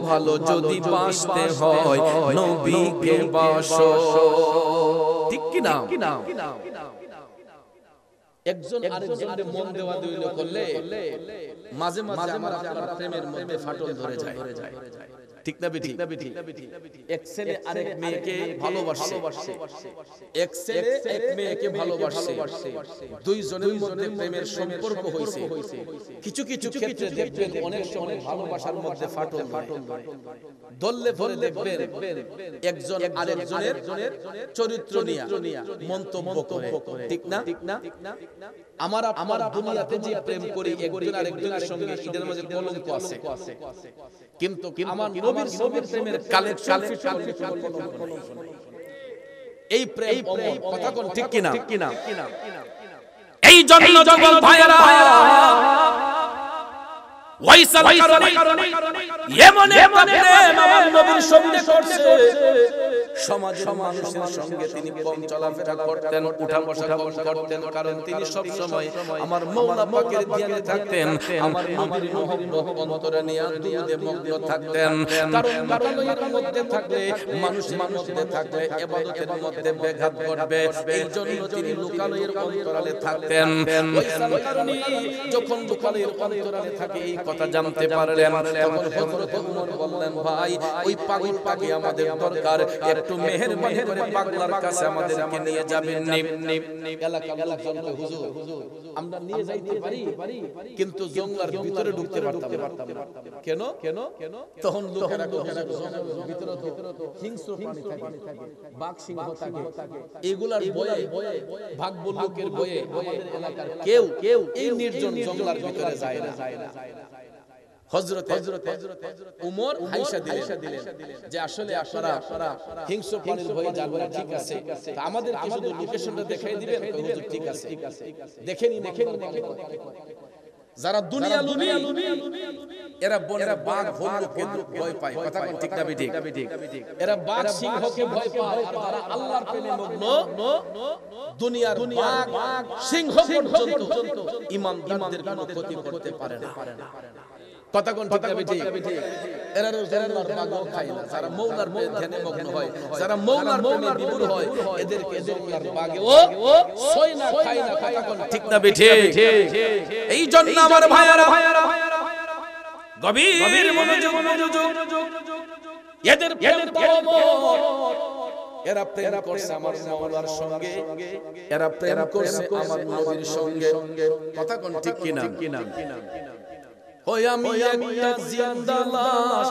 ভালো যদি বাসতে হয় নবীকে বাসো। ঠিক কি না? একজন আরেকজনের মন দেওয়া দিল করলে মাঝে মাঝে আমার আপনার প্রেমের মধ্যে ফাটল ধরে যায়। ঠিক না বেঠিক? এক ছেলে আরেক মেয়েকে ভালোবাসে, এক ছেলে এক মেয়েকে ভালোবাসে, দুইজনের মধ্যে প্রেমের সম্পর্ক হইছে। কিছু কিছু ক্ষেত্রে দেখবেন অনেক সময় ভালোবাসার মধ্যে ফাটল দললে পরে দেখবেন একজন আরেকজনের চরিত্র নিয়ে মন্তব্য করে, ঠিক না? আমার দুনিয়াতে যে প্রেম করি একজন আরেকজনের সঙ্গে এদের মাঝে কলঙ্ক আছে, কিন্তু আমার নবীর প্রেমের কালেকশন এই প্রেম কথা কোন ঠিক কিনা? এই জন্য যুবক ভাইরা ওয়াইসাল কারণে এমন প্রেম আমার নবীর সঙ্গে করছে, সমাজের মানুষের সঙ্গে তিনি কম চলাফেরা করতেন, উঠা বসা কম করতেন, কারণ তিনি সব সময় আমার মাওলা পাকের ধ্যানে থাকতেন, আমার নবীর মহব্বত অন্তরে নিয়ে দুরুদে মগ্ন থাকতেন। কারণ লোকালয়ের মধ্যে থাকলে মানুষের মধ্যে থাকলে ইবাদতের মধ্যে ব্যাঘাত ঘটবে, এই জন্য তিনি লোকালয়ের অন্তরালে থাকতেন। ওয়াইসাল কারণে যখন লোকালয়ের অন্তরালে থাকে এই কথা জানতে পারলেন, তখন হযরত ওমর বললেন, ভাই ওই পাগলটাকে আমাদের দরকার, একটু মেহেরবানি করে পাগলার কাছে আমাদেরকে নিয়ে যাবেন। এলাকার লোকজনকে হুজুর আমরা নিয়ে যাইতে পারি, কিন্তু জঙ্গলার ভিতরে ঢুকতে পারতাম না। কেন? তখন লোকেরা জঙ্গলের ভিতরে তো হিংস্র প্রাণী থাকে, বাঘ সিংহ থাকে, এগুলার ভয়ে ভাগবো লোকের ভয়ে আমাদের এলাকার কেউ এই নির্জন জঙ্গলার ভিতরে যায় না। হযরত ওমর হাইসা দিলেন যে আসলে আপনারা হিংস্র প্রাণীর ভয়ে যাবেন না, ঠিক আছে, আমাদের শুধু লোকেশনটা দেখাই দিবেন। হুজুর ঠিক আছে, দেখেনি যারা দুনিয়া লুবি এরা বাঘ ভাল্লুককে ভয় পায়, কথা কোন ঠিক না বেঠিক? এরা বাঘ সিংহকে ভয় পায়, আর যারা আল্লাহর প্রেমে মগ্ন দুনিয়ার বাঘ সিংহ পর্যন্ত ঈমানদারদের কোনো ক্ষতি করতে পারে না। কথা কোন ঠিক না বেঠিক? এরা জঙ্গলার বাঘও খায় না। যারা মাওলার ধ্যানে মগ্ন হয়, যারা মাওলার প্রেমে বিভোর হয়, এদেরকে জঙ্গলার বাঘও ছয় না, খায় না। কথা কোন ঠিক না বেঠিক? এই জন্য আমার ভাইয়ারা গভীর মনোযোগ, এদের প্রেম এরা প্রেম করছে আমার মাওলার সঙ্গে, এরা প্রেম করছে আমার নবীর সঙ্গে। কথা কোন ঠিক কিনা? ওই আমি একটা জিন্দা লাশ,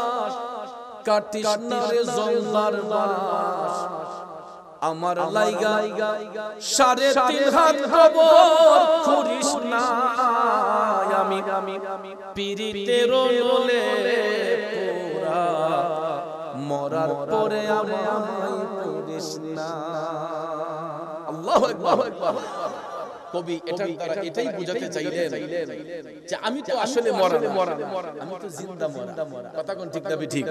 কাটিস না রে জঙ্গলার বাস, আমার লাইগা 3.5 হাত কবর করিস না, আমি পিরিতের রোলে পোড়া, মরার পরে আমায় করিস না। আল্লাহু আকবার। কবি এটাই বুঝাতে চাইলেন যে আমি তো আসলে মরা, আমি তো জিন্দা মরা। কথা কোন ঠিক না বেঠিক?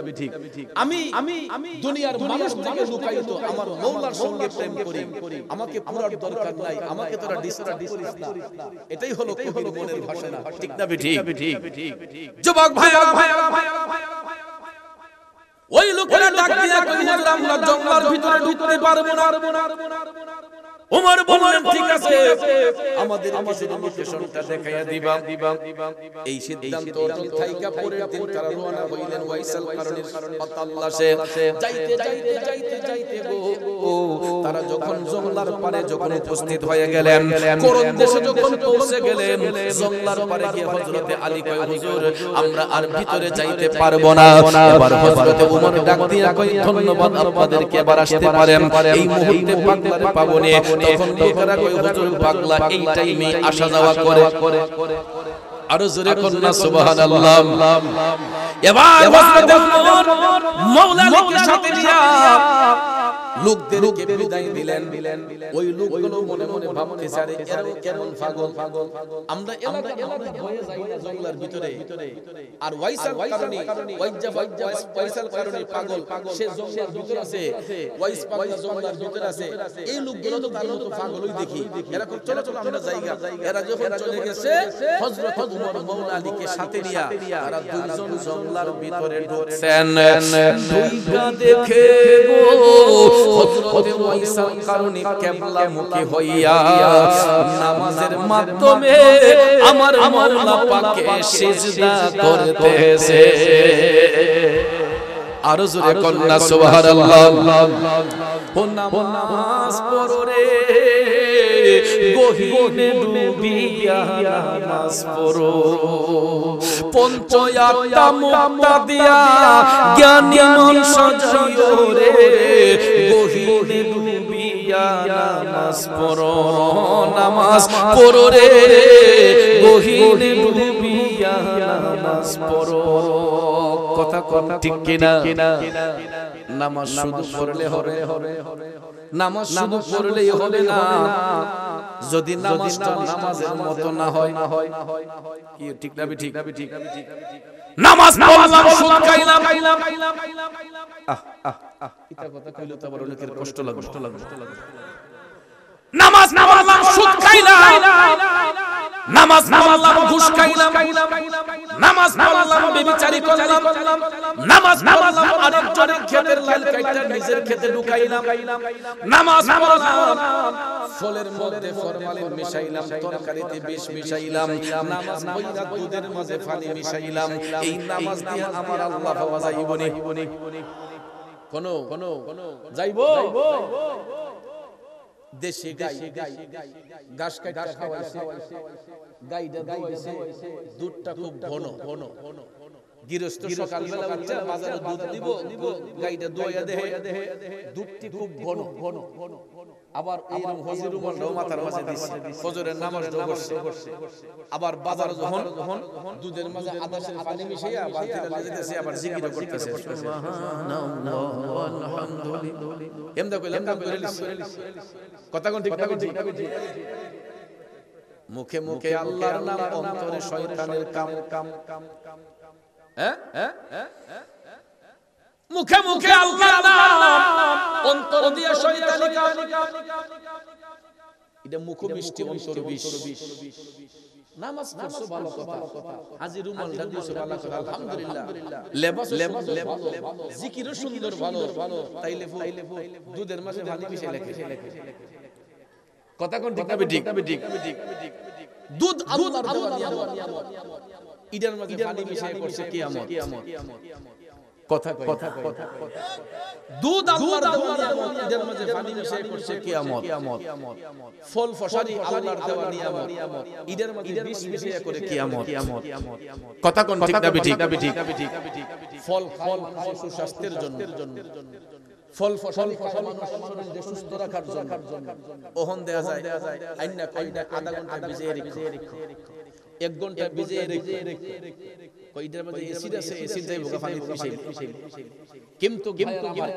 আমি দুনিয়ার মানুষ থেকে লুকায়িত আমার মাওলার সঙ্গে প্রেম করি, আমাকে পুরার দরকার নাই, আমাকে তোরা ডিস্টার্ব করিস না। এটাই হলো কবির মনের ভাষা, ঠিক না বেঠিক? যুবক ভাইরা ওই লোকেরা ডাক দিয়া কইলেন আমরা জঙ্গলের ভিতরে ঢুকতে পারবো না। ওমর বললেন ঠিক আছে, আমাদের কিছু লোকেশনটা দেখাইয়া দিবা। এই সিদ্ধান্ত থাইকা পরের দিন তারা রওনা হইলেন ওয়াইসাল কারণের তাল্লাশে। যাইতে গো তারা যখন জঙ্গলার পারে যখন উপস্থিত হয়ে গেলেন, করণ দেশে যখন পৌঁছে গেলেন, জঙ্গলার পারে গিয়ে হযরতে আলী কয়, হুজুর আমরা আর ভিতরে যাইতে পারবো না। এবার হযরতে ওমর ডাক দিয়া কয়, ধন্যবাদ, আপনাদেরকে এবার আসতে পারেন, এই মুহূর্তে পাগলারে পাবো না। তখন লোকেরা কয়, হুজুর পাগলা এই টাইমে আসা যাওয়া করে। আরো জোরে কন্না সুবহানাল্লাহ। এবার হযরতে ওমর মাওলানাকে সাথে নিয়া লোকদেরকে বিদায় দিলেন। ওই লোকগুলো মনে মনে ভাবতেছে, আরে এরাও কেমন পাগল, আমরা এলাকা ভয়ে যাই না জঙ্গলের ভিতরে। আর ওয়াইসাল কারণে পাগল, সে জঙ্গলের ভিতরে আছে, ওয়াইস পাগল জঙ্গলের ভিতরে আছে। এই লোকগুলো তো তার মতো পাগলই দেখি, এরা কই চলো আমরা যাইগা। এরা যখন চলে গেছে, হযরত ওমর মাওলা আলীকে সাথে নিয়া তারা দুইজন জঙ্গলের ভিতরে ঢুকছেন। দুইটা দেখে গো হযরতে ওয়াইসাল কারণে কিবলা মুখী হইয়া নামাজের মাধ্যমে আমার মাওলা পাকে সিজদা করতেছে। আর জোরে কন্যা সুবহানাল্লাহ। ও নামাজ পড়ো রে গহীনে ডুবিয়া নামাজ পড়ো, পঞ্চয়াত্তা মুক্তা দিয়া জ্ঞানী মন সাজাইও রে গহীনে ডুবিয়া নামাজ পড়ো, নামাজ পড়ো রে গহীনে ডুবিয়া নামাজ পড়ো। কথা কথা ঠিক কিনা? নামাজ শুধু পড়লে হবে, নামাজ শুধু পড়লেই হবে না, যদি নামাজটা নামাজের মতো না হয়, কি ঠিক না? ঠিক নামাজ পড়লাম সুদ খাইলাম, এটা কথা কইলে তো আবার অনেকের কষ্ট লাগে। নামাজ পড়লাম সুদ খাইলাম, নামাজ পড়লাম ঘুষ খাইলাম, নামাজ পড়লাম ব্যভিচারী করলাম, নামাজ পড়লাম আরেকজনের ক্ষেতের লাল কাইটা নিজের ক্ষেতে ঢুকাইলাম, নামাজ পড়লাম ফলের মধ্যে ফরমালিন মিশাইলাম, তরকারিতে বিষ মিশাইলাম, নামাজ পড়লাম দুধের মাঝে পানি মিশাইলাম, এই নামাজ দিয়ে আমার আল্লাহ পাওয়া যাইবনি? কোন যাইবো? দেশে গাই ঘাস কাটা খাওয়াইছে, গাইটা দুয়াইছে, দুধটা খুব ঘন, গৃহস্থ সকালবেলা উঠে বাজারে দুধ দিব, গাইটা দুয়াইয়া দেহে দুধটি খুব ঘন, আবার এইরকম হজিরুমালটাও মাথার মাঝে দিছে, ফজরের নামাজটাও করছে, আবার বাজারে যখন দুধের মাঝে আদাসের পানি মিশাইয়া বালতিতে লাগাইতেছে, আবার জিকিরও করতেছে সুবহানাল্লাহ আলহামদুলিল্লাহ, এমদা কইলাম করে কথা কোন ঠিক? মুখে মুখে আল্লাহর নাম, অন্তরে শয়তানের কাম। মুখে মুখে আল্লাহর নাম, অন্তর দিয়ে শয়তানি কাম। এটা মুখ মিষ্টি অন্তর বিষ। নামাজ পড়ছো ভালো কথা, হাজি রুমালটা দিয়েছো ভালো কথা, আলহামদুলিল্লাহ, লেবাস জিকিরও সুন্দর ভালো, তাইলে দুধের মাঝে পানি মিশাই লেখে। কথা কোন ঠিক? দুধ আল্লাহর দেওয়া নিয়ামত, ইদার মাঝে পানি মিশাই করছে কিয়ামত। কথা দুধ আল্লাহর দেওয়া নিয়ামত, ইদার মাঝে পানি মিশাই করছে কিয়ামত। ফল ফসারি আল্লাহর দেওয়া নিয়ামত, ইদার মাঝে বিষ মিশাই করে কিয়ামত। কথা কোন ঠিক? ফল সুস্বাস্থ্যের জন্য, ফল ফসল মানুষের সুস্থ রাখার জন্য। ওহন দেয়া যায় আইনা কইনা আধা ঘন্টা ভিজিয়ে রেখে, 1 ঘন্টা ভিজিয়ে রেখে, কইটার মধ্যে এসিড আছে, এসিড যাইবো পানি মিশাই, কিন্তু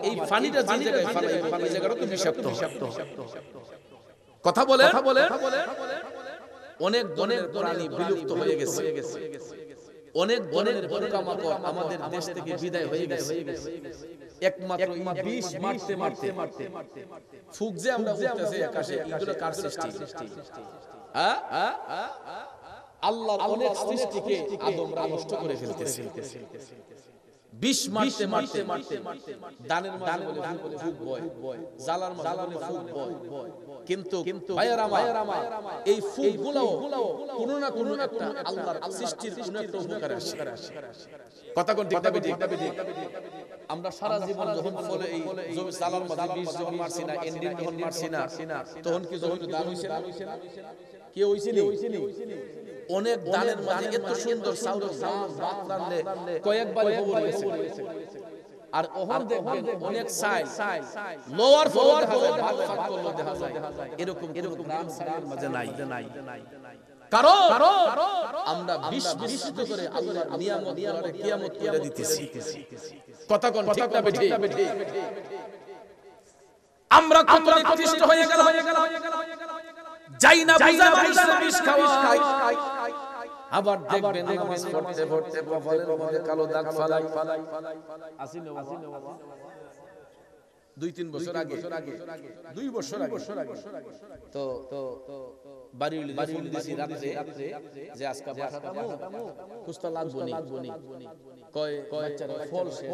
এই পানিটা যে জায়গায় ফেলাইবো এই জায়গাটা তো বিষাক্ত। কথা বলে অনেক প্রাণী বিলুপ্ত হয়ে গেছে, অনেক ধরনের পোকামাকড় আমাদের দেশ থেকে বিদায় হয়ে গেছে, একমাত্র বিষ মারতে ফুক যে আমরা উঠতেছে আকাশে, এগুলো কার সৃষ্টি? আল্লাহর অনেক সৃষ্টিকে আদমরা নষ্ট করে ফেলতেছে। বিষ মারতে দানের মাঝে বলে ফুক বয়, জালার মাঝে বলে ফুক বয়, কিন্তু ভাইয়ারা আমার এই ফুকগুলোও কোন না কোন একটা আল্লাহর সৃষ্টির কোন একটা উপকার আসে। কথা কোন ঠিক? আমরা সারা জীবন যখন ফলে এই জমি জালার মাঝে বিষ যখন মারছি না, এন্ডিন যখন মারছি না, তখন কি জমিতে দান হইছে না? কি হইছে নি? অনেক দানের মাঝে এত সুন্দর চাউল ভাত রান্নে কয়েকবার কবর হয়েছে, আর ওহন দেখবেন অনেক সাইল লোয়ার ফলোয়ার ভাত ফাক করলো দেখা যায়, এরকম গ্রাম সাইলের মাঝে নাই। কারণ আমরা বিশ্বস্ত করে আল্লাহর নিয়ামত আর কিয়ামত করে দিতেছি। কথা কোন ঠিক না বেঠি? আমরা কত নিকৃষ্ট হয়ে গেল, যাই না বুঝা মানুষের বিষ খাওয়াই, আবার দেখবেন নামাজ পড়তে কপালের মধ্যে কালো দাগ ফালাই। আসিনো বাবা 2-3 বছর আগে, 2 বছর আগে তো বাড়ি ফোন দিছি রাতে যে আজকে বাসা কামু কুস্তা লাগবো নি, কয় বাচ্চারা ফল